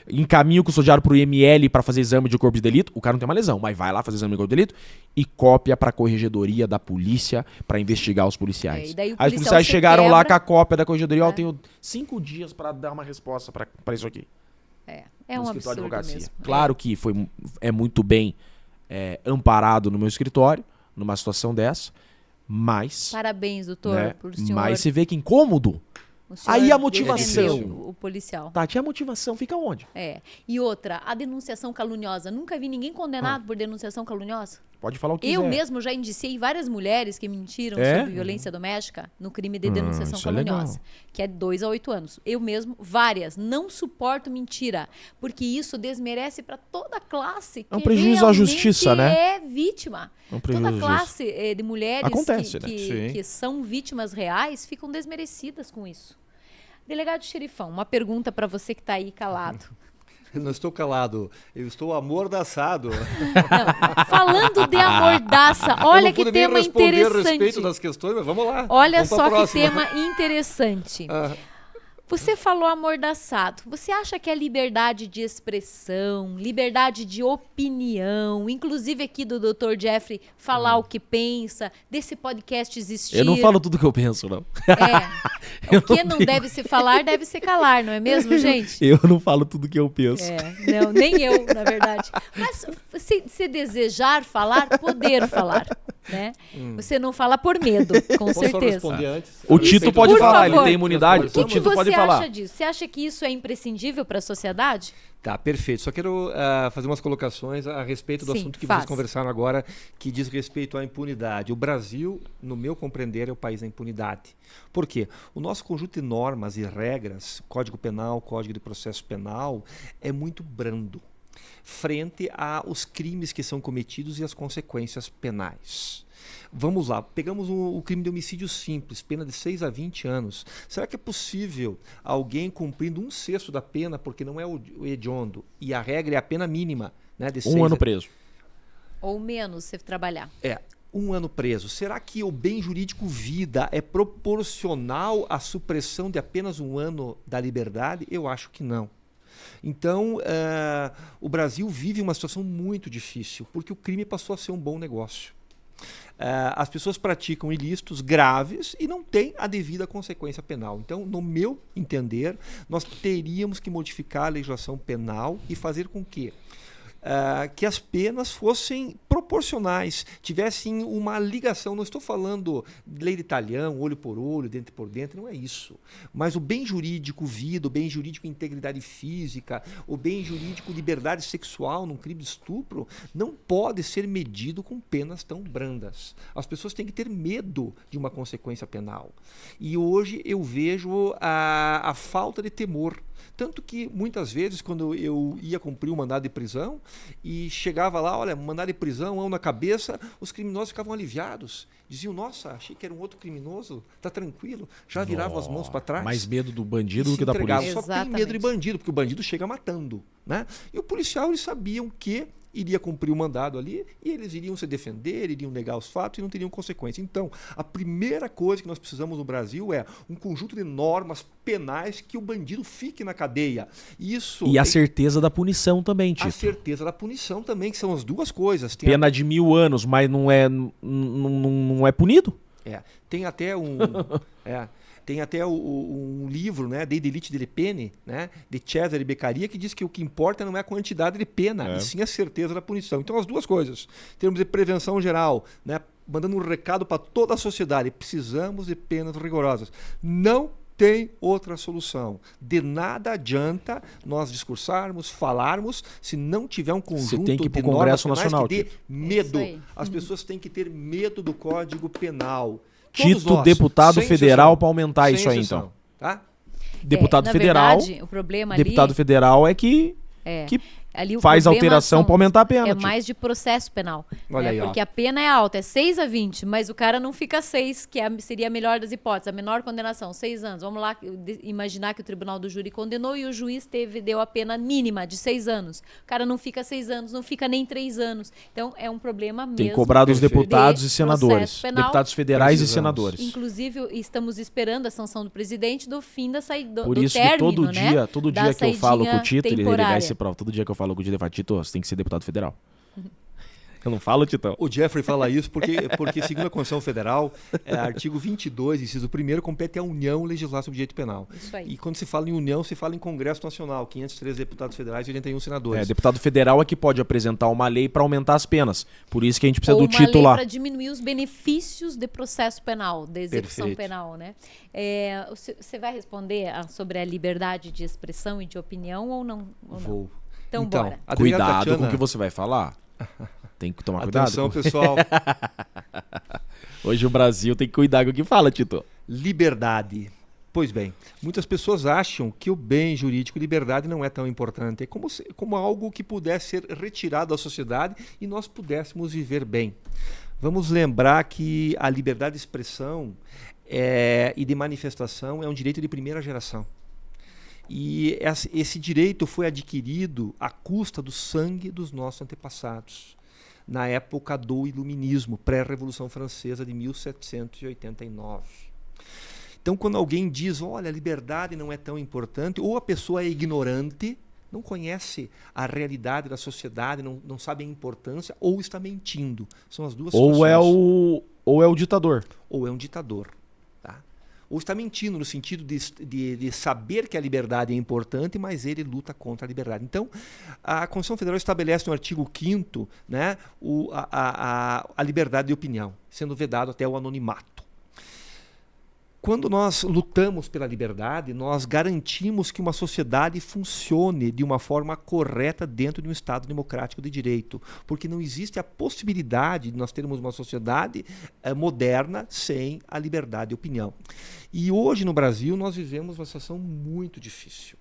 Encaminho custodiado pro IML pra fazer exame de corpo de delito, o cara não tem uma lesão, mas vai lá fazer exame de corpo de delito e cópia pra corregedoria da polícia pra investigar os policiais. E daí o Aí os policial policiais se chegaram lá quebra. com a cópia da corregedoria, eu tenho 5 dias pra dar uma resposta pra isso aqui. É um no escritório de absurdo advocacia. mesmo. Claro que é muito bem amparado no meu escritório, numa situação dessa, mas... Parabéns, doutor, né, por o senhor. mas você vê que incômodo. o senhor Aí a motivação. defendeu o policial. Tati, a motivação fica onde? E outra, a denunciação caluniosa. Nunca vi ninguém condenado por denunciação caluniosa. Pode falar o que Eu quiser. mesmo já indiciei várias mulheres que mentiram É? sobre violência doméstica no crime de denunciação isso é legal. caluniosa, que é 2 a 8 anos. Eu mesmo, várias. Não suporto mentira, porque isso desmerece para toda a classe que É um prejuízo à realmente justiça, né? é vítima. É um prejuízo Toda a à justiça. classe de mulheres Acontece, né? Sim. que são vítimas reais ficam desmerecidas com isso. Delegado Xerifão, uma pergunta para você que está aí calado. Eu não estou calado, eu estou amordaçado. Não, falando de amordaça, olha que tema Eu não pude nem responder a interessante. respeito das questões, mas vamos lá. Olha Vamos pra só que próxima. tema interessante. Ah, Você falou amordaçado. Você acha que a liberdade de expressão, liberdade de opinião, inclusive aqui do Dr. Jeffrey falar o que pensa, desse podcast existir... Eu não falo tudo que eu penso, não. O que não deve se falar, deve se calar, não é mesmo, gente? Eu não falo tudo que eu penso. Não, nem eu, na verdade. Mas se desejar falar, poder falar, né? Você não fala por medo, com posso só certeza. responder antes? O Tito pode Por falar, favor. ele tem imunidade. O que O Tito você pode acha falar. disso? Você acha que isso é imprescindível para a sociedade? Tá, perfeito. Só quero fazer umas colocações a respeito do Sim, assunto que faz. vocês conversaram agora, que diz respeito à impunidade. O Brasil, no meu compreender, é o país da impunidade. Por quê? O nosso conjunto de normas e regras, Código Penal, Código de Processo Penal, é muito brando frente aos crimes que são cometidos e as consequências penais. Vamos lá, pegamos o crime de homicídio simples, pena de 6 a 20 anos. Será que é possível alguém cumprindo 1/6 da pena, porque não é o hediondo, e a regra é a pena mínima, né, de 6 Um ano preso. Ou menos, se trabalhar. 1 ano preso. Será que o bem jurídico vida é proporcional à supressão de apenas 1 ano da liberdade? Eu acho que não. Então, o Brasil vive uma situação muito difícil, porque o crime passou a ser um bom negócio. As pessoas praticam ilícitos graves e não têm a devida consequência penal. Então, no meu entender, nós teríamos que modificar a legislação penal e fazer com que as penas fossem proporcionais, tivessem uma ligação. Não estou falando de lei de talhão, olho por olho, dente por dente, não é isso. Mas o bem jurídico vida, o bem jurídico integridade física, o bem jurídico liberdade sexual num crime de estupro, não pode ser medido com penas tão brandas. As pessoas têm que ter medo de uma consequência penal. E hoje eu vejo a falta de temor. Tanto que, muitas vezes, quando eu ia cumprir um mandado de prisão e chegava lá, olha, mandado de prisão, mão na cabeça, os criminosos ficavam aliviados. Diziam, nossa, achei que era um outro criminoso, tá tranquilo. Já viravam as mãos para trás. Mais medo do bandido e do que se da entregavam. polícia. Só tem medo de bandido, porque o bandido chega matando, né? E o policial, eles sabiam que iria cumprir o mandado ali e eles iriam se defender, iriam negar os fatos e não teriam consequência. Então, a primeira coisa que nós precisamos no Brasil é um conjunto de normas penais que o bandido fique na cadeia. Isso E a certeza da punição também, a Tito. certeza da punição também, que são as duas coisas. Tem Pena de 1000 anos, mas não é punido? tem até um... Tem até um livro, né, De Delite delle Pene, né, de Cesare Beccaria, que diz que o que importa não é a quantidade de pena, e sim a certeza da punição. Então, as duas coisas. Em termos de prevenção geral, né, mandando um recado para toda a sociedade, precisamos de penas rigorosas. Não tem outra solução. De nada adianta nós discursarmos, falarmos, se não tiver um conjunto tem que ir pro de normas Congresso penais Nacional, que dê Tito. medo. Isso aí. As pessoas têm que ter medo do Código Penal. Tito, Todos nós, deputado sem federal, exceção. para aumentar Sem isso aí, exceção, então. Tá? Deputado na federal. verdade, o problema Deputado ali... federal é que Ali o faz problema alteração para aumentar a pena. É Tito. mais de processo penal. Olha aí, ó. Porque a pena é alta, é 6 a 20, mas o cara não fica 6, que seria a melhor das hipóteses, a menor condenação, 6 anos. Vamos lá imaginar que o tribunal do júri condenou e o juiz deu a pena mínima de 6 anos. O cara não fica 6 anos, não fica nem 3 anos. Então é um problema mesmo. Tem que cobrar dos deputados de e senadores. processo penal. Deputados federais Precisamos. e senadores. Inclusive, estamos esperando a sanção do presidente do fim da saída Por do isso término, que todo da dia que eu falo com o saidinha Tito, ele ligar temporária. esse prova. Todo dia que eu falo com o Tito, ele fala, Tito, você tem que ser deputado federal. Eu não falo, Titão. O Jeffrey fala isso porque segundo a Constituição Federal, artigo 22, inciso 1º, compete à União legislar sobre direito penal. Isso aí. E quando se fala em União, se fala em Congresso Nacional, 503 deputados federais e 81 senadores. Deputado federal é que pode apresentar uma lei para aumentar as penas. Por isso que a gente precisa Ou do título lá. para diminuir os benefícios de processo penal, de execução Perfeito. penal, né? Você vai responder sobre a liberdade de expressão e de opinião ou não? Vou. Então, bora. a delegada Cuidado Tatiana- com o que você vai falar. Tem que tomar cuidado. Atenção, pessoal. Hoje o Brasil tem que cuidar com o que fala, Tito. Liberdade. Pois bem, muitas pessoas acham que o bem jurídico, liberdade, não é tão importante. É como algo que pudesse ser retirado da sociedade e nós pudéssemos viver bem. Vamos lembrar que a liberdade de expressão e de manifestação é um direito de primeira geração. E esse direito foi adquirido à custa do sangue dos nossos antepassados, na época do Iluminismo, pré-Revolução Francesa de 1789. Então, quando alguém diz, olha, a liberdade não é tão importante, ou a pessoa é ignorante, não conhece a realidade da sociedade, não sabe a importância, ou está mentindo. São as duas situações. Ou é o ditador. Ou é um ditador. Tá? Ou está mentindo no sentido de saber que a liberdade é importante, mas ele luta contra a liberdade. Então, a Constituição Federal estabelece no artigo 5º, né, a liberdade de opinião, sendo vedado até o anonimato. Quando nós lutamos pela liberdade, nós garantimos que uma sociedade funcione de uma forma correta dentro de um Estado democrático de direito, porque não existe a possibilidade de nós termos uma sociedade moderna sem a liberdade de opinião. E hoje no Brasil nós vivemos uma situação muito difícil.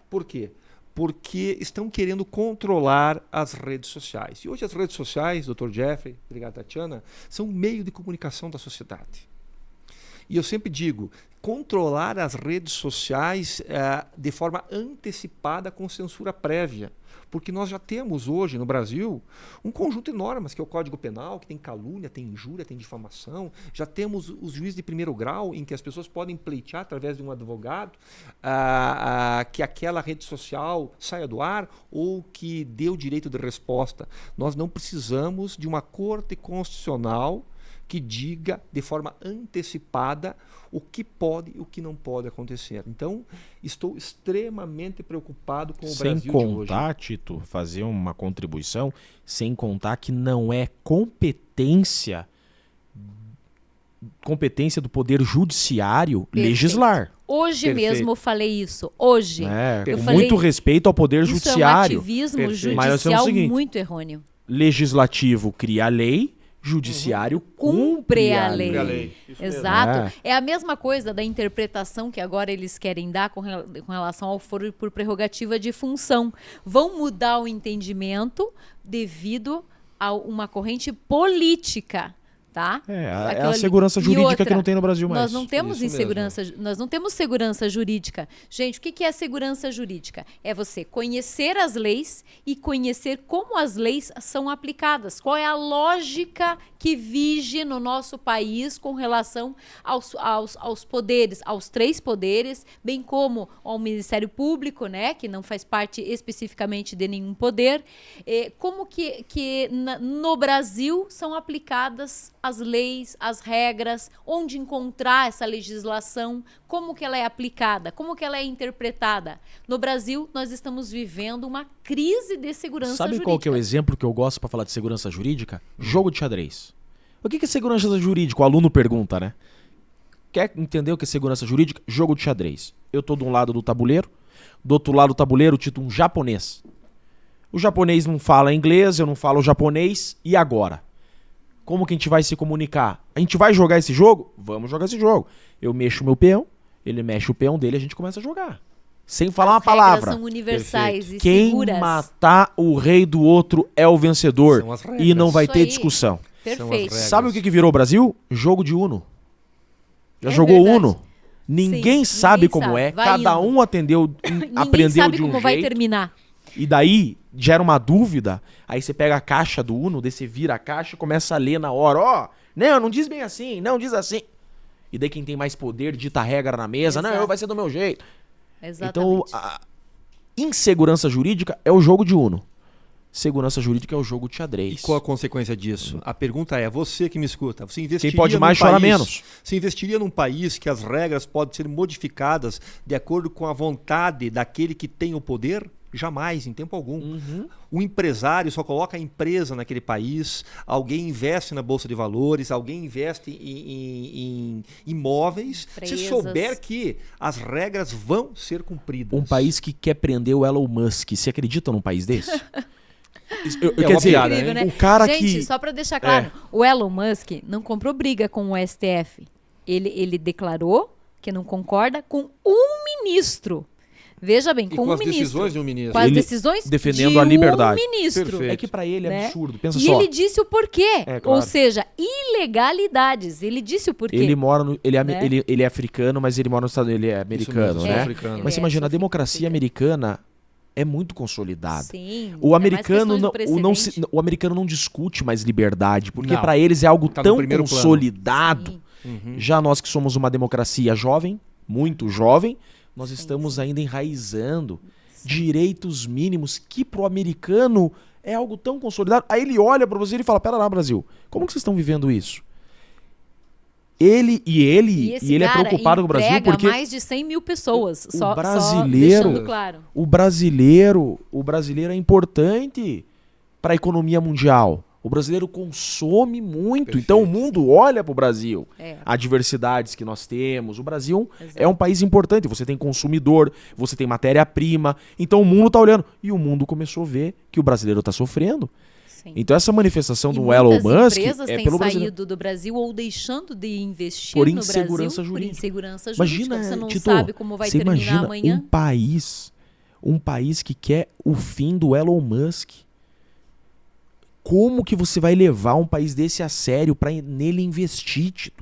Por quê? Porque estão querendo controlar as redes sociais. E hoje as redes sociais, Dr. Jeffrey, obrigado, Tatiana, são um meio de comunicação da sociedade. E eu sempre digo, controlar as redes sociais de forma antecipada com censura prévia. Porque nós já temos hoje no Brasil um conjunto de normas, que é o Código Penal, que tem calúnia, tem injúria, tem difamação. Já temos os juízes de primeiro grau, em que as pessoas podem pleitear através de um advogado que aquela rede social saia do ar ou que dê o direito de resposta. Nós não precisamos de uma corte constitucional que diga de forma antecipada o que pode e o que não pode acontecer. Então, estou extremamente preocupado com o Brasil de hoje. Sem contar, Tito, fazer uma contribuição, sem contar que não é competência do Poder Judiciário legislar. Hoje Perfeito. mesmo eu falei isso. Hoje. Com falei, muito respeito ao Poder isso Judiciário. É um ativismo Perfeito. Mas nós temos judicial o seguinte, muito errôneo. Legislativo cria a lei, Judiciário Cumpre a lei. lei. Isso mesmo. Exato. É a mesma coisa da interpretação que agora eles querem dar com relação ao foro por prerrogativa de função. Vão mudar o entendimento devido a uma corrente política. Tá? É Aquilo a ali. segurança E jurídica outra, que não tem no Brasil mais. Nós não temos Isso insegurança, nós não temos segurança jurídica. Gente, o que é segurança jurídica? É você conhecer as leis e conhecer como as leis são aplicadas. Qual é a lógica que vige no nosso país com relação aos poderes, aos 3 poderes, bem como ao Ministério Público, né, que não faz parte especificamente de nenhum poder. Como que no Brasil são aplicadas as leis, as regras, onde encontrar essa legislação, como que ela é aplicada, como que ela é interpretada. No Brasil, nós estamos vivendo uma crise de segurança Sabe jurídica. qual que é o exemplo que eu gosto para falar de segurança jurídica? Jogo de xadrez. O que é segurança jurídica? O aluno pergunta, né? Quer entender o que é segurança jurídica? Jogo de xadrez. Eu tô de um lado do tabuleiro, do outro lado do tabuleiro, um japonês. O japonês não fala inglês, eu não falo japonês, e agora? Como que a gente vai se comunicar? A gente vai jogar esse jogo? Vamos jogar esse jogo. Eu mexo o meu peão, ele mexe o peão dele, a gente começa a jogar. Sem falar uma palavra. As regras são universais e Quem seguras. matar o rei do outro é o vencedor. São as regras. E não vai Isso ter aí. discussão. São as Perfeito. regras. Sabe o que virou o Brasil? Jogo de Uno. Já É jogou verdade. Uno? Ninguém Sim, sabe ninguém como sabe. é. Vai Cada indo. um aprendeu Ninguém sabe de um como vai jeito. terminar. E daí gera uma dúvida. Aí você pega a caixa do Uno, daí você vira a caixa e começa a ler na hora. Ó, não diz bem assim, não diz assim. E daí quem tem mais poder dita a regra na mesa. Exato. Não, vai ser do meu jeito. Exatamente. Então, a insegurança jurídica é o jogo de Uno. segurança jurídica é o jogo de E xadrez. qual a consequência disso? A pergunta é, você que me escuta, você investiria Quem pode mais num chora país- menos. Você investiria num país que as regras podem ser modificadas de acordo com a vontade daquele que tem o poder? Jamais, em tempo algum. O empresário só coloca a empresa naquele país, alguém investe na Bolsa de Valores, alguém investe em imóveis, se Empresas. souber que as regras vão ser cumpridas. Um país que quer prender o Elon Musk. Você acredita num país desse? É uma piada, Incrível, hein? né? o cara Gente, que... só pra deixar claro, o Elon Musk não comprou briga com o STF. Ele declarou que não concorda com um ministro. Veja bem, E com com um as ministro. decisões de um ministro. Com as Ele decisões defendendo de a liberdade. um ministro. Perfeito. É que pra ele é né? absurdo. Pensa E só. ele disse o porquê. É, claro. Ou seja, ilegalidades. Ele disse o porquê. Ele mora no, ele, é, Né? ele é africano, mas ele mora nos Estados Unidos. Ele é americano, mesmo, né? sul-africano. Ele Mas você é imagina, a sul-africano. democracia americana é muito consolidada. Sim. O ainda mais americano, questões do precedente. o americano não discute mais liberdade, porque Não. pra eles é algo Tá no tão primeiro plano. consolidado. Sim. Já nós que somos uma democracia jovem, muito jovem, nós Sim, estamos ainda enraizando direitos mínimos que pro americano é algo tão consolidado. Aí ele olha pro Brasil e fala: "Pera lá, Brasil, como que vocês estão vivendo isso?" esse ele é cara preocupado com o Brasil emprega porque mais de 100 mil pessoas. Só brasileiro- deixando claro. o brasileiro é importante para a economia mundial. O brasileiro consome muito, Perfeito. então o mundo olha para o Brasil. É. Há diversidades que nós temos. O Brasil Exato. é um país importante. Você tem consumidor, você tem matéria-prima. Então o mundo está olhando. E o mundo começou a ver que o brasileiro está sofrendo. Sim. Então essa manifestação E do Elon muitas Musk empresas é têm pelo brasileiro. saído do Brasil ou deixando de investir Por no insegurança Brasil jurídica. por insegurança jurídica. Imagina, Você não Tito, sabe como vai você terminar imagina amanhã. um país que quer o fim do Elon Musk. Como que você vai levar um país desse a sério para nele investir, Tito?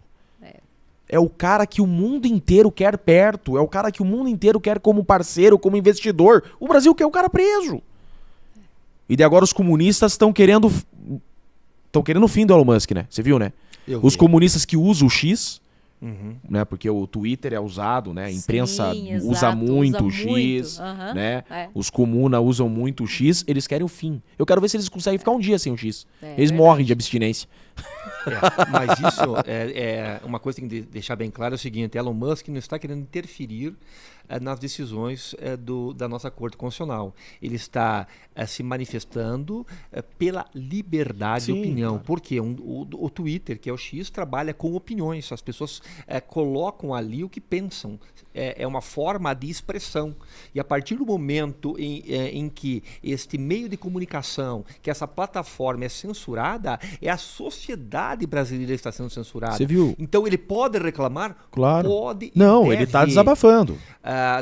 É o cara que o mundo inteiro quer perto, é o cara que o mundo inteiro quer como parceiro, como investidor. O Brasil quer o cara preso. E de agora os comunistas estão querendo o fim do Elon Musk, né? Você viu, né? Eu Os vi. comunistas que usam o X, Uhum. né? Porque o Twitter é usado, né? A imprensa Sim, usa exato, muito o usa X, muito. Aham, né? é. Os comuna usam muito o X, eles querem o fim. Eu quero ver se eles conseguem ficar um dia sem o X. É, Eles verdade. morrem de abstinência. Mas isso é uma coisa que tem que deixar bem claro, é o seguinte: Elon Musk não está querendo interferir nas decisões da nossa Corte Constitucional. Ele está se manifestando pela liberdade de Sim, opinião. claro. Porque o Twitter, que é o X, trabalha com opiniões. As pessoas colocam ali o que pensam. É uma forma de expressão. E a partir do momento em que este meio de comunicação, que essa plataforma é censurada, é a sociedade brasileira que está sendo censurada. Você viu? Então ele pode reclamar? Claro. Pode. Não, e ele está deve. desabafando.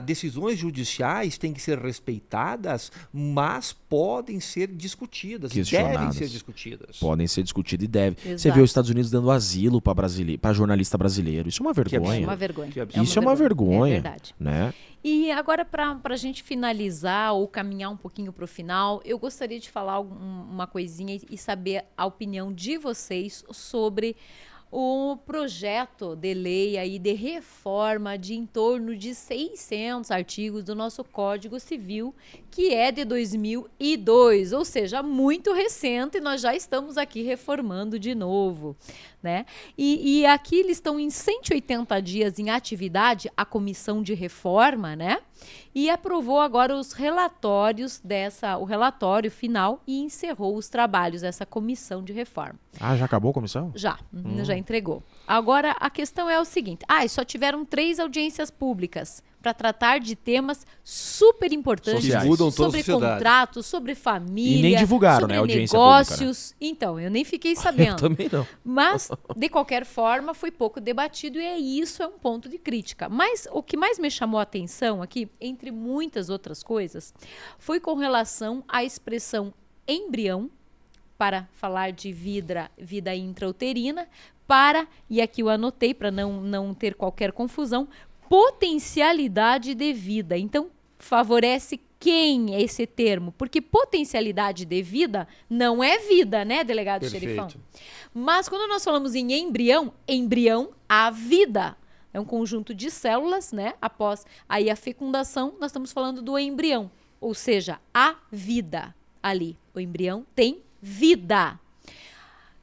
Decisões judiciais têm que ser respeitadas, mas podem ser discutidas. E devem Questionadas. ser discutidas. Podem ser discutidos e devem. Você Exato. vê os Estados Unidos dando asilo para jornalista brasileiro. Isso é uma É vergonha. uma vergonha. Que absurdo. Isso é uma vergonha. É verdade. Né? E agora, para a gente finalizar ou caminhar um pouquinho para o final, eu gostaria de falar uma coisinha e saber a opinião de vocês sobre o projeto de lei aí de reforma de em torno de 600 artigos do nosso Código Civil, que é de 2002, ou seja, muito recente, e nós já estamos aqui reformando de novo, né? E aqui eles estão em 180 dias em atividade, a comissão de reforma, né? E aprovou agora os relatórios o relatório final e encerrou os trabalhos dessa comissão de reforma. Ah, já acabou a comissão? Já entregou. Agora, a questão é o seguinte. Só tiveram 3 audiências públicas para tratar de temas super importantes. Sociais. Mudam toda a sobre sociedade. contratos, sobre família, E nem divulgaram, sobre né, a audiência negócios. Então, eu nem fiquei sabendo. Eu também não. Mas, de qualquer forma, foi pouco debatido e isso é um ponto de crítica. Mas o que mais me chamou a atenção aqui, entre muitas outras coisas, foi com relação à expressão embrião, para falar de vida intrauterina, e aqui eu anotei para não ter qualquer confusão, potencialidade de vida. Então, favorece quem é esse termo? Porque potencialidade de vida não é vida, né, delegado Perfeito. Xerifão? Mas quando nós falamos em embrião, há vida. É um conjunto de células, né? Após aí a fecundação, nós estamos falando do embrião. Ou seja, há vida ali. o embrião tem vida.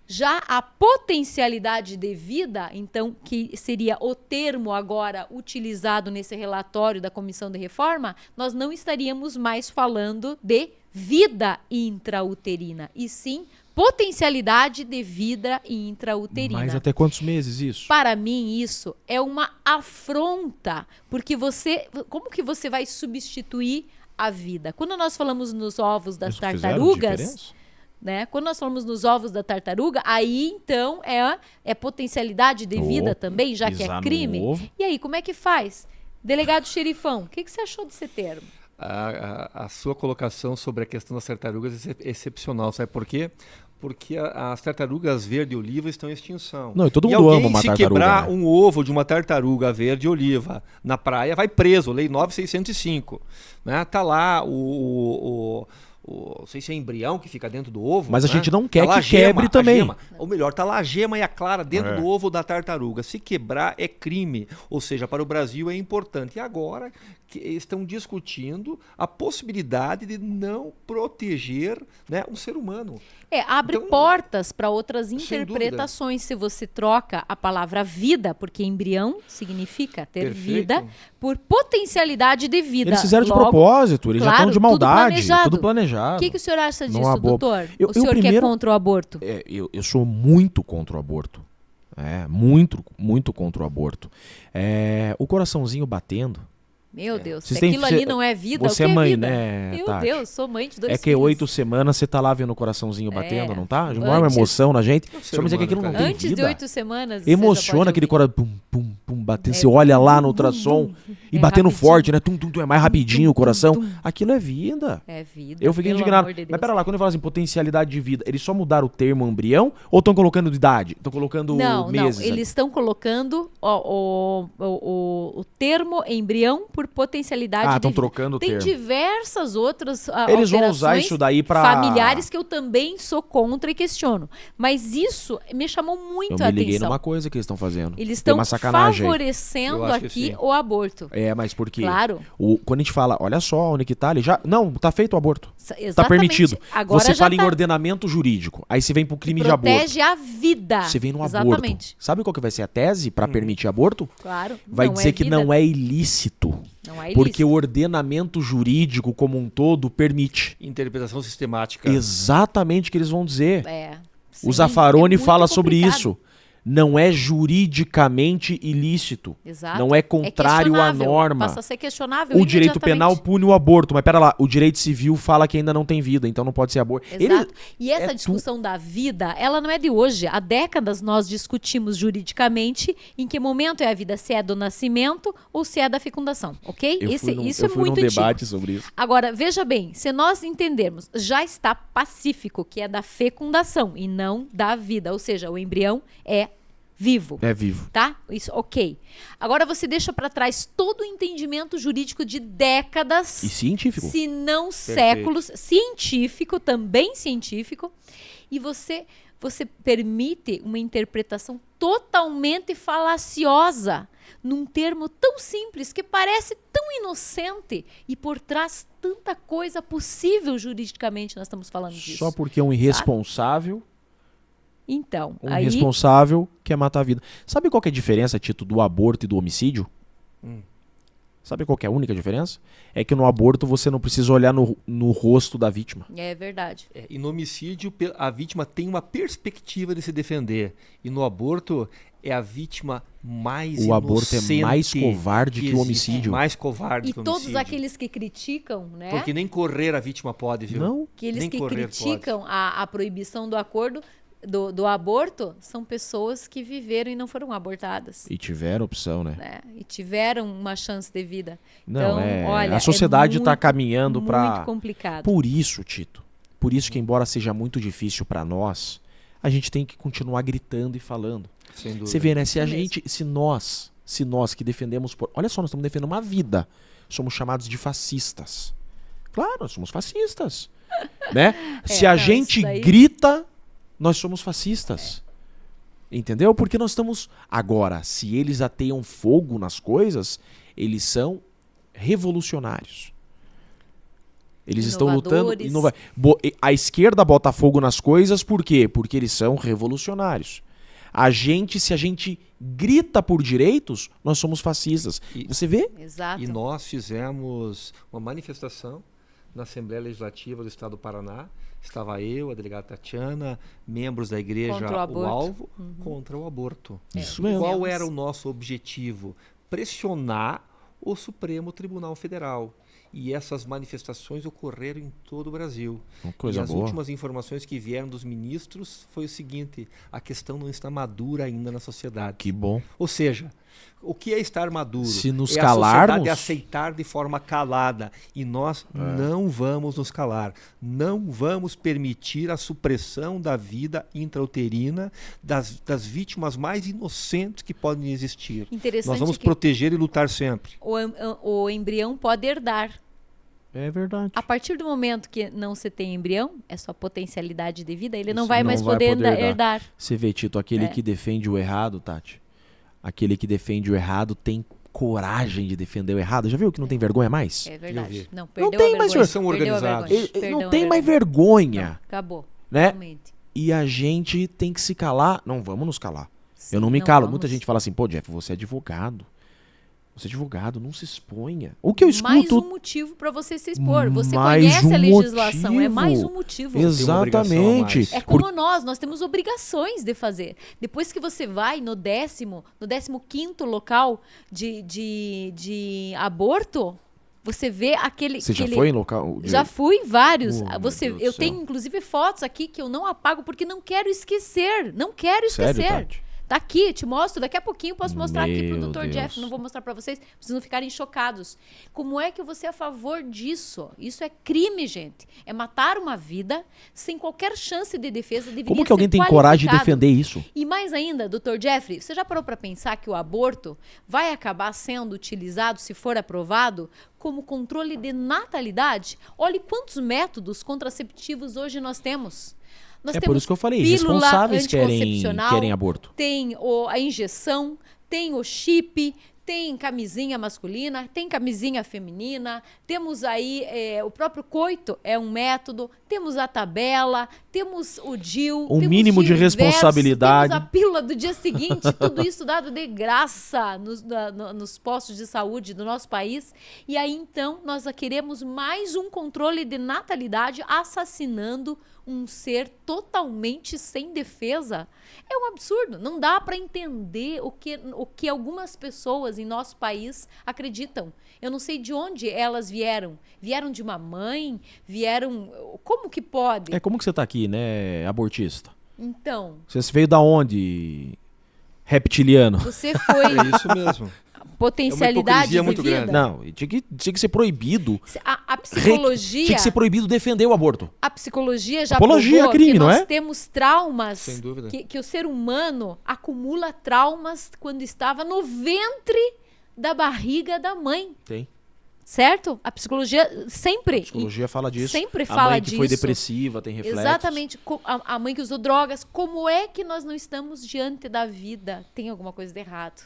Já a potencialidade de vida, então, que seria o termo agora utilizado nesse relatório da Comissão de Reforma, nós não estaríamos mais falando de vida intrauterina, e sim potencialidade de vida intrauterina. Mas até quantos meses isso? Para mim, isso é uma afronta, porque como que você vai substituir a vida? Quando nós falamos nos ovos das Isso fizeram tartarugas, diferença? né? Quando nós falamos nos ovos da tartaruga, aí então é potencialidade de vida também, já que é pisar no crime. ovo. E aí, como é que faz? Delegado Xerifão, o que você achou desse termo? A sua colocação sobre a questão das tartarugas é excepcional, sabe por quê? Porque as tartarugas verde e oliva estão em extinção. Não, e todo mundo alguém, ama uma se tartaruga, quebrar né? um ovo de uma tartaruga verde e oliva na praia, vai preso, lei 9605. Né? Tá lá não sei se é embrião que fica dentro do ovo. Mas a né? gente não quer Tá lá que quebre também. Ou melhor, tá lá a gema e a clara dentro do ovo da tartaruga. Se quebrar é crime. Ou seja, para o Brasil é importante. E agora que estão discutindo a possibilidade de não proteger, né, um ser humano. Abre Então, portas para outras sem interpretações se você troca a palavra vida, porque embrião significa ter Perfeito. vida, por potencialidade de vida. Eles fizeram de Logo, propósito, eles já claro, estão de tudo maldade, planejado. tudo planejado. O que o senhor acha Não disso, há bobo. doutor? Eu O senhor que é primeiro- contra o aborto? Eu sou muito contra o aborto. Muito, muito contra o aborto. O coraçãozinho batendo. Meu Deus, Vocês se têm- aquilo ali não é vida, você o que é mãe, vida? né, Meu Tati? Deus, sou mãe de dois É que filhos. 8 semanas você tá lá vendo o coraçãozinho batendo, não tá? Não é uma antes- emoção na gente. ser Só me dizer que humano, aquilo não cara. tem Antes vida. de 8 semanas. você já Emociona pode aquele ouvir. coração pum, pum, pum, batendo. É, Você olha lá bum, no bum, ultrassom bum. e É batendo rapidinho. forte, né? Tum, tum, tum, é mais rapidinho o coração. tum. Aquilo é vida. É vida. Eu fiquei pelo indignado. amor de Mas Deus. pera lá, quando eu falo assim, potencialidade de vida, eles só mudaram o termo embrião ou estão colocando de idade? Estão colocando Não, meses? ali? eles estão colocando o termo embrião por potencialidade de estão vida. trocando o Tem termo. diversas outras Eles vão usar alterações isso daí pra... familiares que eu também sou contra e questiono. Mas isso me chamou muito Eu a me liguei atenção. numa coisa que eles estão fazendo. Eles Tem estão uma sacanagem aí. favorecendo Eu acho que aqui sim. o aborto. Mas por quê? Claro. Quando a gente fala, olha só, onde que tá ali, já... Não, tá feito o aborto. Exatamente. Tá permitido. Agora Você já fala em tá. ordenamento jurídico. Aí você vem pro crime de aborto. Protege a vida. Você vem no Exatamente. aborto. Sabe qual que vai ser a tese para permitir aborto? Claro. Vai não dizer é que vida. não é ilícito. Não é Porque ilícito. o ordenamento jurídico como um todo permite. Interpretação sistemática. Exatamente o que eles vão dizer. Sim, O Zaffaroni é muito fala sobre complicado. isso. Não é juridicamente ilícito. Exato. Não é contrário à questionável, norma. Passa a ser questionável O direito penal imediatamente. pune o aborto, mas pera lá, o direito civil fala que ainda não tem vida, então não pode ser aborto. Exato. E essa é discussão da vida, ela não é de hoje. Há décadas nós discutimos juridicamente em que momento é a vida, se é do nascimento ou se é da fecundação, ok? Isso é muito antigo. debate sobre isso. Agora, veja bem, se nós entendermos, já está pacífico, que é da fecundação e não da vida, ou seja, o embrião é vivo. É vivo. Tá? Isso, ok. Agora você deixa para trás todo o entendimento jurídico de décadas, E científico. se não séculos, científico, também científico, e você permite uma interpretação totalmente falaciosa num termo tão simples que parece tão inocente e por trás tanta coisa possível juridicamente nós estamos falando disso. Só porque um irresponsável, Então, aí irresponsável quer matar a vida. Sabe qual que é a diferença, Tito, do aborto e do homicídio? Sabe qual que é a única diferença? É que no aborto você não precisa olhar no rosto da vítima. é verdade. E no homicídio, a vítima tem uma perspectiva de se defender. E no aborto, é a vítima mais O aborto é inocente mais covarde que o existe. homicídio. Mais covarde E que o todos homicídio. aqueles que criticam, né? Porque nem correr a vítima pode, viu? Não. Aqueles nem que correr criticam a proibição do acordo do aborto são pessoas que viveram e não foram abortadas. E tiveram opção, né? Né? E tiveram uma chance de vida. Não, Então, olha, a sociedade está muito, caminhando para... muito complicado. Por isso, Tito, por isso que embora seja muito difícil para nós, a gente tem que continuar gritando e falando. Sem dúvida. Você vê, né? Se a Isso mesmo. gente, se nós que defendemos, olha só, nós estamos defendendo uma vida, somos chamados de fascistas. Claro, nós somos fascistas, né? Se a não, gente isso daí- grita, nós somos fascistas. Entendeu? Porque nós estamos agora, se eles ateiam fogo nas coisas, eles são revolucionários. Eles estão lutando. Inovadores. A esquerda bota fogo nas coisas, por quê? Porque eles são revolucionários. Se a gente grita por direitos, nós somos fascistas. Você vê? Exato. E nós fizemos uma manifestação na Assembleia Legislativa do Estado do Paraná. Estava eu, a delegada Tatiana, membros da igreja Contra o aborto. O Alvo, contra o aborto. Isso mesmo. Qual era o nosso objetivo? Pressionar o Supremo Tribunal Federal. E essas manifestações ocorreram em todo o Brasil. Uma coisa e as boa. últimas informações que vieram dos ministros foi o seguinte: a questão não está madura ainda na sociedade. Que bom. Ou seja, o que é estar maduro? Se nos é calarmos- a sociedade aceitar de forma calada. E nós não vamos nos calar. Não vamos permitir a supressão da vida intrauterina das vítimas mais inocentes que podem existir. Interessante Nós vamos que proteger e lutar sempre. o embrião pode herdar. É verdade. A partir do momento que não se tem embrião, é sua potencialidade de vida, ele não Isso vai não mais vai poder poder herdar. Você vê, Tito, aquele que defende o errado, Tati, aquele que defende o errado tem coragem de defender o errado. Já viu que não tem vergonha mais? É Eu verdade. vi. Não, perdeu tem a mais, vergonha. são Perdeu a organizados. vergonha. Ele Perdeu não a tem mais vergonha. vergonha. Não, acabou. Né? Realmente. E a gente tem que se calar. Não vamos nos calar. Sim, Eu não me calo. vamos. Muita gente fala assim, pô, Jeff, você é advogado. Você é advogado, não se exponha. O que eu Mais escuto... um motivo para você se expor. Você Mais conhece um a legislação, é motivo. mais um motivo. Exatamente. mais. É como nós temos obrigações de fazer. Depois que você vai no 15º local de aborto, você vê aquele... Você já aquele- foi em local... de- Já fui em vários. Oh, meu Você, Deus do eu céu. tenho inclusive fotos aqui que eu não apago porque não quero esquecer. Não quero esquecer. Sério, Tati? Tá aqui, te mostro. Daqui a pouquinho posso mostrar aqui pro Meu Dr. Deus. Jeff. Não vou mostrar pra vocês, pra vocês não ficarem chocados. Como é que você é a favor disso? Isso é crime, gente. É matar uma vida sem qualquer chance de defesa. Deveria Como que alguém ser tem coragem de qualificado. defender isso? E mais ainda, Dr. Jeffrey, você já parou para pensar que o aborto vai acabar sendo utilizado, se for aprovado, como controle de natalidade? Olhe quantos métodos contraceptivos hoje nós temos. Nós É por temos isso que eu falei, pílula responsáveis anticoncepcional, querem aborto. tem a injeção, tem o chip, tem camisinha masculina, tem camisinha feminina, temos aí o próprio coito é um método, temos a tabela, temos o DIU, Um temos mínimo de diversos, responsabilidade. temos a pílula do dia seguinte, tudo isso dado de graça nos postos de saúde do nosso país. E aí então nós queremos mais um controle de natalidade assassinando um ser totalmente sem defesa. É um absurdo. Não dá para entender o que algumas pessoas em nosso país acreditam. Eu não sei de onde elas vieram. Vieram de uma mãe? Vieram... Como que pode? É, como que você tá aqui, né, abortista? Então, Você veio da onde, reptiliano? você foi É isso mesmo. potencialidade hipocrisia de muito vida. grande. Não, tinha que ser proibido. A psicologia... Tinha que ser proibido defender o aborto. A psicologia já Apologia provou a crime, que não nós é? temos traumas, Sem dúvida. que o ser humano acumula traumas quando estava no ventre da barriga da mãe, Tem. certo? A psicologia sempre... A psicologia fala disso. Sempre A fala mãe que foi disso. depressiva tem reflexos. Exatamente. A mãe que usou drogas. Como é que nós não estamos diante da vida? Tem alguma coisa de errado.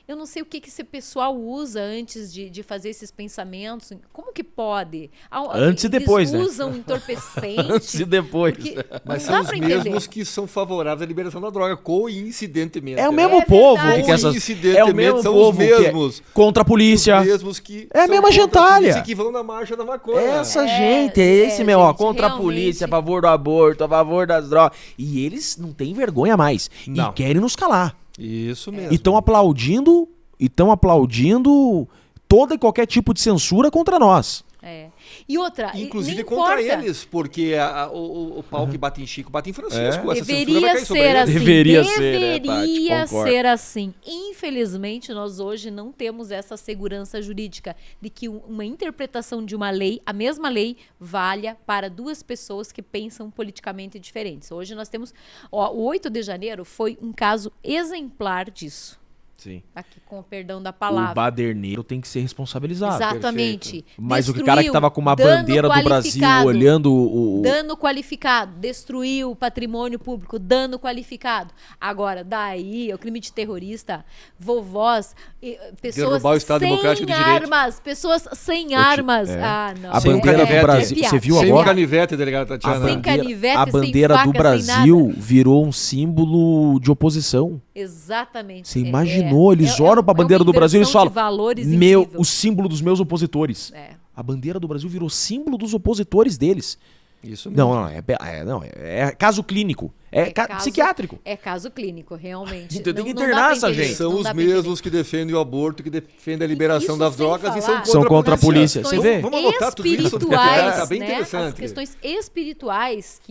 Eu não sei o que esse pessoal usa antes de fazer esses pensamentos. Como que pode? Antes e depois, né? Eles usam entorpecente. Antes e depois. Porque Mas não são dá os pra entender. mesmos que são favoráveis à liberação da droga, coincidentemente. É o né? mesmo É povo verdade. que essas... Coincidentemente, É o mesmo são povo os que é mesmos. contra a polícia. Os mesmos que É a são mesma contra gentalha. polícia, que vão na marcha da maconha. Essa É, gente, é esse mesmo, ó, gente, contra a realmente. polícia, a favor do aborto, a favor das drogas. E eles não têm vergonha mais. Não. E querem nos calar. Isso mesmo. E estão aplaudindo toda e qualquer tipo de censura contra nós. É. E outra, Inclusive nem contra importa. eles, porque o pau que bate em Chico bate em Francisco. É. Essa censura vai Deveria cair sobre ser eles. assim. Deveria ser, né, Deveria Tati? Concordo. ser assim. Infelizmente, nós hoje não temos essa segurança jurídica de que uma interpretação de uma lei, a mesma lei, valha para duas pessoas que pensam politicamente diferentes. Hoje nós temos... Ó, o 8 de janeiro foi um caso exemplar disso. Sim. Aqui, com o perdão da O palavra. baderneiro tem que ser responsabilizado. Exatamente. Mas o Destruiu, cara que tava com uma dano bandeira do Brasil qualificado. olhando o... Dano qualificado, destruiu o patrimônio público, dano qualificado. Agora, daí, é o crime de terrorista, vovós, pessoas Derrubar o Estado sem Democrático de Direito. armas, pessoas sem armas. Ah, não. A Sem bandeira do canivete. Brasil... Você viu Sem agora? canivete, delegado Tatiana. Sem canivete, a sem bandeira faca, do sem Brasil nada. virou um símbolo de oposição. Exatamente. Você imaginou? Eles olham pra bandeira do Brasil e eles falam: meu, o símbolo dos meus opositores. É. A bandeira do Brasil virou símbolo dos opositores deles. Isso mesmo. Não, é caso clínico. É caso- psiquiátrico. É caso clínico, realmente. Então tem que Não dá internar pra essa entender, gente. São não os dá pra entender. mesmos que defendem o aborto, que defendem a liberação Isso das sem drogas e falar- São contra a polícia. Você vê? Vamos anotar tudo isso, porque Espirituais, tá bem né? interessante. As questões espirituais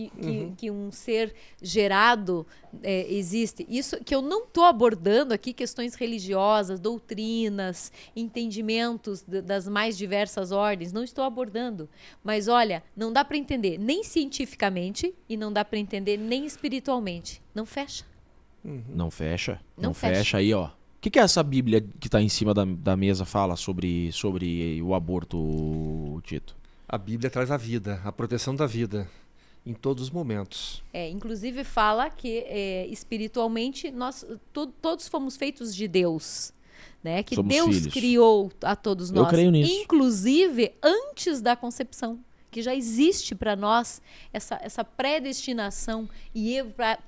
que um ser gerado existe. Isso que eu não estou abordando aqui, questões religiosas, doutrinas, entendimentos das mais diversas ordens, não estou abordando. Mas olha, não dá para entender nem cientificamente e não dá para entender nem espiritualmente. Não fecha. Não fecha. Não Não fecha. fecha aí, ó. O que é essa Bíblia que tá em cima da mesa fala sobre o aborto, Tito? A Bíblia traz a vida, a proteção da vida, em todos os momentos. Inclusive fala que espiritualmente nós todos fomos feitos de Deus, né? Que Somos Deus filhos. criou a todos Eu nós, creio nisso. inclusive antes da concepção, que já existe para nós essa predestinação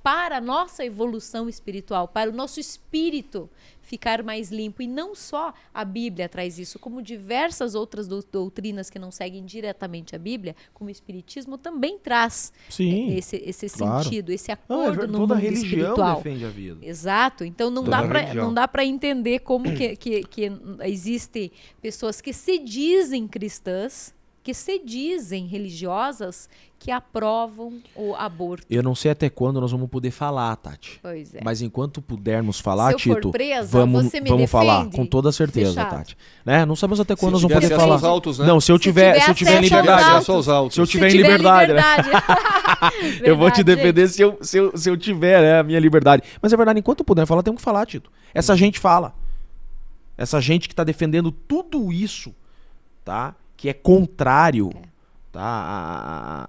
para a nossa evolução espiritual, para o nosso espírito ficar mais limpo. E não só a Bíblia traz isso, como diversas outras doutrinas que não seguem diretamente a Bíblia, como o Espiritismo também traz Sim. esse claro. sentido, esse Não, acordo no toda mundo religião espiritual. defende a vida. Exato. Então não Toda dá pra, religião. não dá para entender como que existem pessoas que se dizem cristãs, que se dizem religiosas, que aprovam o aborto. Eu não sei até quando nós vamos poder falar, Tati. Pois é. Mas enquanto pudermos falar, Se eu for Tito, presa, vamos você me vamos falar, defende? com toda certeza, Fechado. Tati. Né? Não sabemos até quando nós Se vamos tiver poder acesso falar. aos autos, né? Não, se eu tiver em acesso aos liberdade. autos. Acesso aos autos. Se eu tiver em tiver liberdade, né? Eu vou te Verdade, defender se eu tiver, né, a minha liberdade. Mas é verdade, enquanto puder falar, temos que falar, Tito. Essa gente fala. Essa gente que tá defendendo tudo isso, tá? Que é contrário, tá?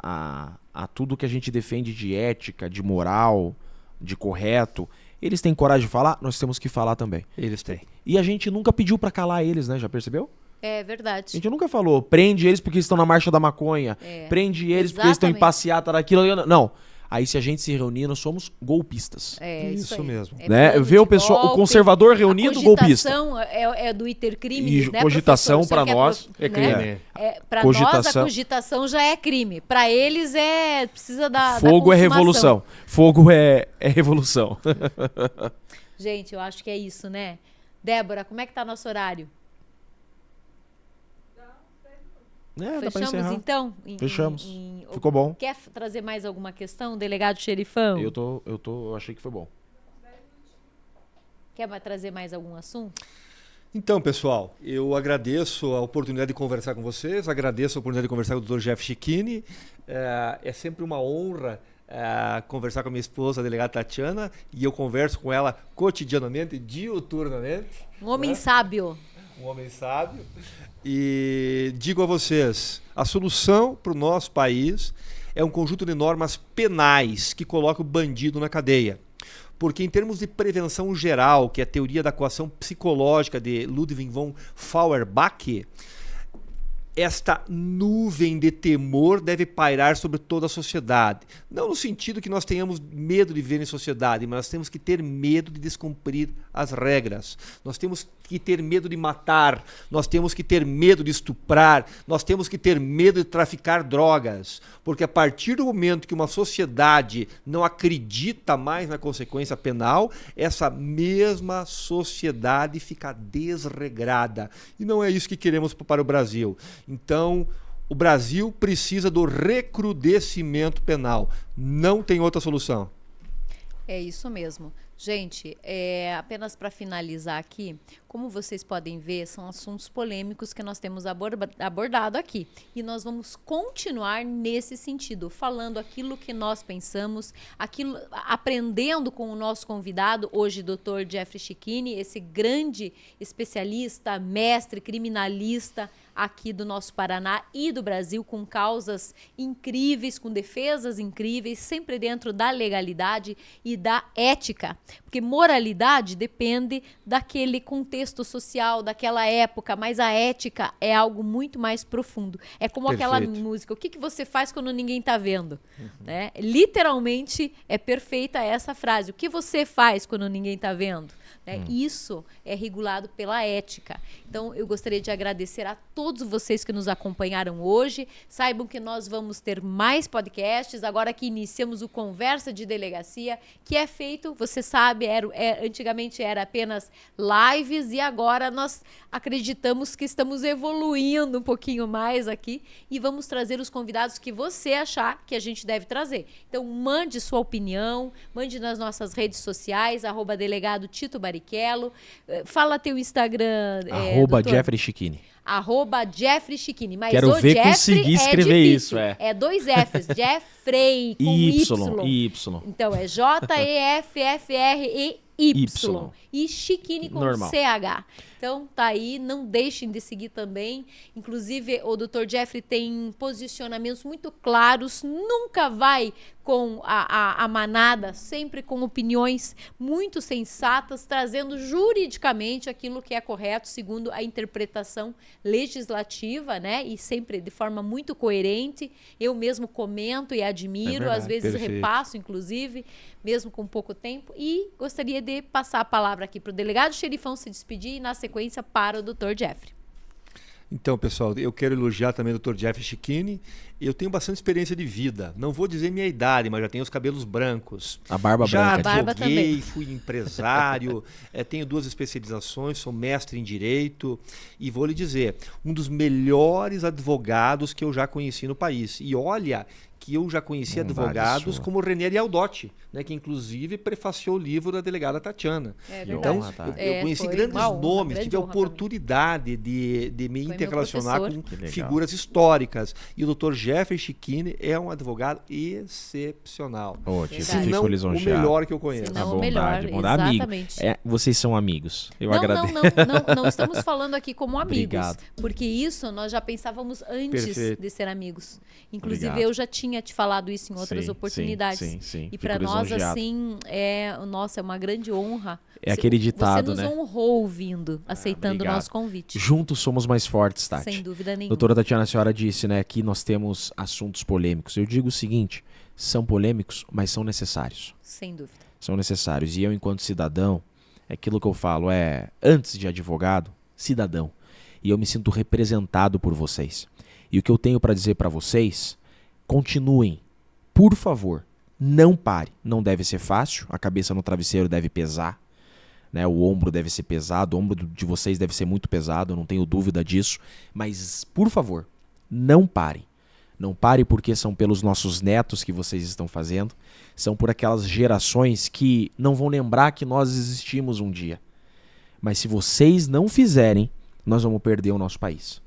A tudo que a gente defende de ética, de moral, de correto. Eles têm coragem de falar, nós temos que falar também. Eles têm. E a gente nunca pediu pra calar eles, né? Já percebeu? É A verdade. gente nunca falou, prende eles porque eles estão na marcha da maconha, prende eles porque eles estão em Exatamente. passeata daquilo. Não. Aí se a gente se reunir, nós somos golpistas. É Isso aí. mesmo. É Né? plano Vê o de pessoal, o golpe, conservador reunido, a golpista. cogitação é do iter crime, E né, cogitação professor? pra Só que nós é crime. Para nós a Cogitação. cogitação já é crime. Para eles precisa da Fogo é consumação. revolução. Fogo é revolução. Gente, eu acho que é isso, né? Débora, como é que tá nosso horário? Dá pra Fechamos encerrar. então? Fechamos. Ficou bom. Quer trazer mais alguma questão, delegado xerifão? Eu achei que foi bom. Quer trazer mais algum assunto? Então, pessoal, eu agradeço a oportunidade de conversar com vocês, agradeço a oportunidade de conversar com o Dr. Jeff Cicchini. É sempre uma honra conversar com a minha esposa, a delegada Tatiana, e eu converso com ela cotidianamente, diuturnamente. Um homem sábio. Um homem sábio. E digo a vocês, a solução para o nosso país é um conjunto de normas penais que coloca o bandido na cadeia. Porque em termos de prevenção geral, que é a teoria da coação psicológica de Ludwig von Feuerbach, esta nuvem de temor deve pairar sobre toda a sociedade. Não no sentido que nós tenhamos medo de viver em sociedade, mas nós temos que ter medo de descumprir as regras. Nós temos que ter medo de matar, nós temos que ter medo de estuprar, nós temos que ter medo de traficar drogas. Porque a partir do momento que uma sociedade não acredita mais na consequência penal, essa mesma sociedade fica desregrada. E não é isso que queremos para o Brasil. Então, o Brasil precisa do recrudescimento penal. Não tem outra solução. É isso mesmo. Gente, apenas para finalizar aqui, como vocês podem ver, são assuntos polêmicos que nós temos abordado aqui. E nós vamos continuar nesse sentido, falando aquilo que nós pensamos, aprendendo com o nosso convidado, hoje, Dr. Jeffrey Cicchini, esse grande especialista, mestre, criminalista aqui do nosso Paraná e do Brasil, com causas incríveis, com defesas incríveis, sempre dentro da legalidade e da ética. Porque moralidade depende daquele contexto social, daquela época, mas a ética é algo muito mais profundo. É como aquela música, o que você faz quando ninguém está vendo? Né? Literalmente é perfeita essa frase, o que você faz quando ninguém está vendo? Isso é regulado pela ética. Então, eu gostaria de agradecer a todos vocês que nos acompanharam hoje. Saibam que nós vamos ter mais podcasts, agora que iniciamos o Conversa de Delegacia, que é feito, você sabe, antigamente era apenas lives e agora nós acreditamos que estamos evoluindo um pouquinho mais aqui e vamos trazer os convidados que você achar que a gente deve trazer. Então, mande sua opinião, mande nas nossas redes sociais, @delegado Tito Barrichello. Fala teu Instagram. Jeffrey Cicchini. Jeffrey Cicchini. Mas quero ver Jeffrey conseguir escrever isso. É 2 Fs. Jeffrey com Y. Então é Jeffrey. E Cicchini com Normal. CH. Então, tá aí, não deixem de seguir também. Inclusive, o Dr. Jeffrey tem posicionamentos muito claros, nunca vai com a manada, sempre com opiniões muito sensatas, trazendo juridicamente aquilo que é correto, segundo a interpretação legislativa, né? E sempre de forma muito coerente. Eu mesmo comento e admiro, às vezes repasso, inclusive, mesmo com pouco tempo. E gostaria de passar a palavra aqui para o delegado Xerifão se despedir e, na sequência, para o Dr. Jeffrey. Então, pessoal, eu quero elogiar também o Dr. Jeffrey Cicchini. Eu tenho bastante experiência de vida. Não vou dizer minha idade, mas já tenho os cabelos brancos. A barba branca. Já advoguei, fui empresário, tenho 2 especializações, sou mestre em Direito. E vou lhe dizer, um dos melhores advogados que eu já conheci no país. E olha que eu já conheci advogados como René Rialdotti, né, que inclusive prefaciou o livro da delegada Tatiana. Então, eu conheci grandes nomes, tive a oportunidade de me interrelacionar com figuras históricas. E o Dr. Jeffrey Cicchini é um advogado excepcional. Se não o melhor que eu conheço. A bondade, exatamente. Vocês são amigos. Eu agradeço. Não estamos falando aqui como amigos. Obrigado. Porque isso nós já pensávamos antes de ser amigos. Inclusive, Obrigado. Eu já tinha te falado isso em outras oportunidades. Sim. E para nós, assim, é uma grande honra. É aquele ditado, né? Você nos honrou ouvindo, aceitando o nosso convite. Juntos somos mais fortes, Tati. Sem dúvida nenhuma. Doutora Tatiana, a senhora disse, né, que nós temos assuntos polêmicos. Eu digo o seguinte, são polêmicos, mas são necessários. Sem dúvida. São necessários. E eu, enquanto cidadão, aquilo que eu falo antes de advogado, cidadão. E eu me sinto representado por vocês. E o que eu tenho para dizer para vocês, continuem. Por favor, não pare. Não deve ser fácil, a cabeça no travesseiro deve pesar, né? O ombro deve ser pesado, o ombro de vocês deve ser muito pesado, eu não tenho dúvida disso. Mas, por favor, não parem. Não pare porque são pelos nossos netos que vocês estão fazendo, são por aquelas gerações que não vão lembrar que nós existimos um dia. Mas se vocês não fizerem, nós vamos perder o nosso país.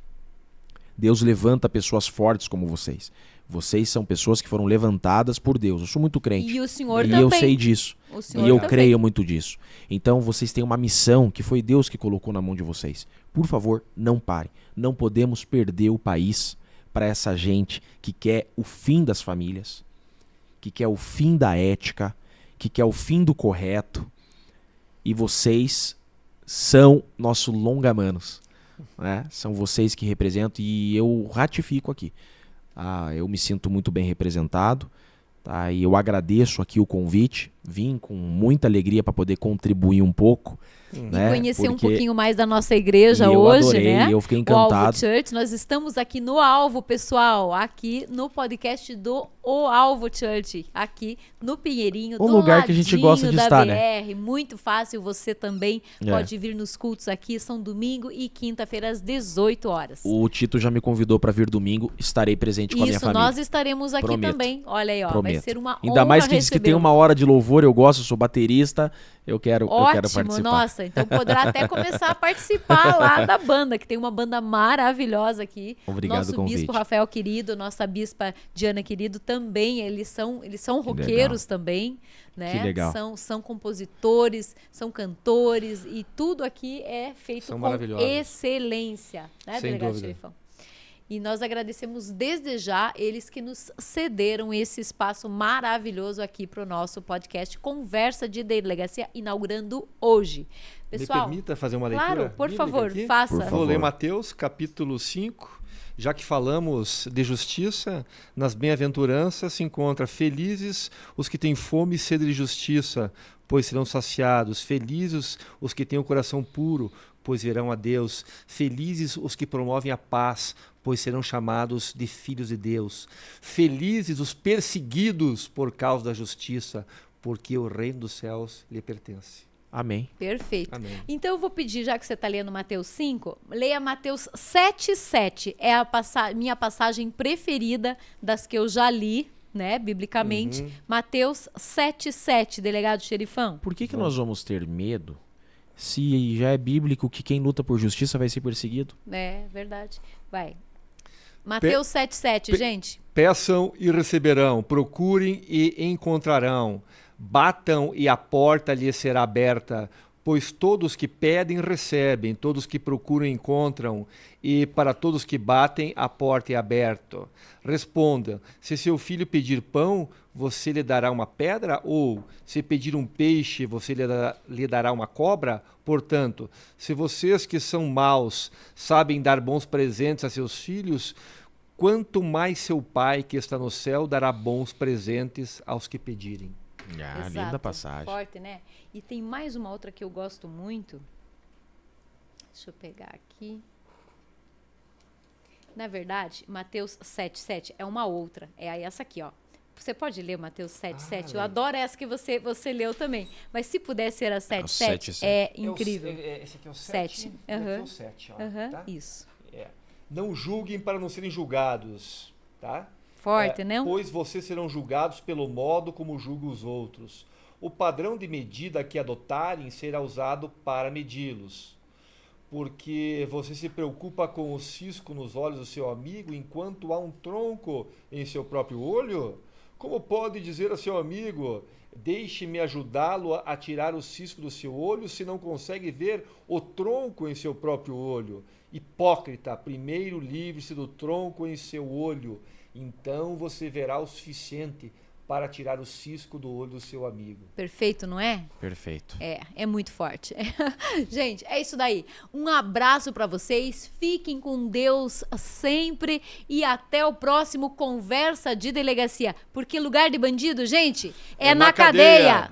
Deus levanta pessoas fortes como vocês. Vocês são pessoas que foram levantadas por Deus. Eu sou muito crente. E o senhor também. E eu sei disso. E eu creio muito disso. Então vocês têm uma missão que foi Deus que colocou na mão de vocês. Por favor, não parem. Não podemos perder o país para essa gente que quer o fim das famílias, que quer o fim da ética, que quer o fim do correto. E vocês são nosso longa-manos. Né? São vocês que representam e eu ratifico aqui. Eu me sinto muito bem representado, tá? E eu agradeço aqui o convite, vim com muita alegria para poder contribuir um pouco. Né? E conhecer um pouquinho mais da nossa igreja hoje, adorei, né? Eu fiquei encantado. O Alvo Church, nós estamos aqui no Alvo, pessoal, aqui no podcast do O Alvo Church, aqui no Pinheirinho, um lugar que a gente gosta de estar, BR, né? Muito fácil, você também pode vir nos cultos aqui, são domingo e quinta-feira às 18 horas. O Tito já me convidou para vir domingo, estarei presente com a minha família. Isso, nós estaremos aqui também. Olha aí, ó, Prometo. vai ser uma honra Ainda mais que diz que tem uma hora de louvor louvor, eu gosto, eu sou baterista, eu quero Ótimo, participar. nossa, então poderá até começar a participar lá da banda, que tem uma banda maravilhosa aqui. Obrigado Nosso pelo convite. bispo Rafael querido, nossa bispa Diana querido também, eles são Que roqueiros legal. também, né? Que legal. São compositores, são cantores e tudo aqui é feito São com maravilhosos. excelência, né, Sem delegado dúvida. Xerifão? E nós agradecemos desde já eles que nos cederam esse espaço maravilhoso aqui para o nosso podcast Conversa de Delegacia, inaugurando hoje. Pessoal, Me permita fazer uma leitura claro, por bíblica favor, aqui? faça. Por Vou favor. ler Mateus, capítulo 5. Já que falamos de justiça, nas bem-aventuranças se encontra felizes os que têm fome e sede de justiça, pois serão saciados. Felizes os que têm o coração puro, pois verão a Deus. Felizes os que promovem a paz, pois serão chamados de filhos de Deus. Felizes os perseguidos por causa da justiça, porque o reino dos céus lhe pertence. Amém. Perfeito. Amém. Então eu vou pedir, já que você está lendo Mateus 5, leia Mateus 7,7. É a minha passagem preferida das que eu já li, né, biblicamente. Mateus 7,7, delegado Xerifão. Por que nós vamos ter medo se já é bíblico que quem luta por justiça vai ser perseguido? É verdade. Vai. Mateus 7,7, gente. Peçam e receberão, procurem e encontrarão, batam e a porta lhes será aberta, pois todos que pedem recebem, todos que procuram encontram, e para todos que batem a porta é aberta. Responda: se seu filho pedir pão, você lhe dará uma pedra? Ou se pedir um peixe, você lhe dará uma cobra? Portanto, se vocês que são maus sabem dar bons presentes a seus filhos, quanto mais seu Pai que está no céu dará bons presentes aos que pedirem. Ah, Exato. linda passagem. Forte, né? E tem mais uma outra que eu gosto muito. Deixa eu pegar aqui. Na verdade, Mateus 7,7 é uma outra. É essa aqui, ó. Você pode ler Mateus 7,7? Eu adoro essa que você leu também. Mas se puder ser a 7,7, é incrível. Esse aqui é o 7. Esse aqui é o 7, ó, Aham, tá? isso. Não julguem para não serem julgados, tá? Forte, né? Pois vocês serão julgados pelo modo como julgam os outros. O padrão de medida que adotarem será usado para medi-los. Porque você se preocupa com o cisco nos olhos do seu amigo enquanto há um tronco em seu próprio olho? Como pode dizer a seu amigo: deixe-me ajudá-lo a tirar o cisco do seu olho, se não consegue ver o tronco em seu próprio olho? Hipócrita, primeiro livre-se do tronco em seu olho, então você verá o suficiente para tirar o cisco do olho do seu amigo. Perfeito, não é? Perfeito. É muito forte. Gente, é isso daí. Um abraço pra vocês. Fiquem com Deus sempre e até o próximo Conversa de Delegacia. Porque lugar de bandido, gente, é na cadeia.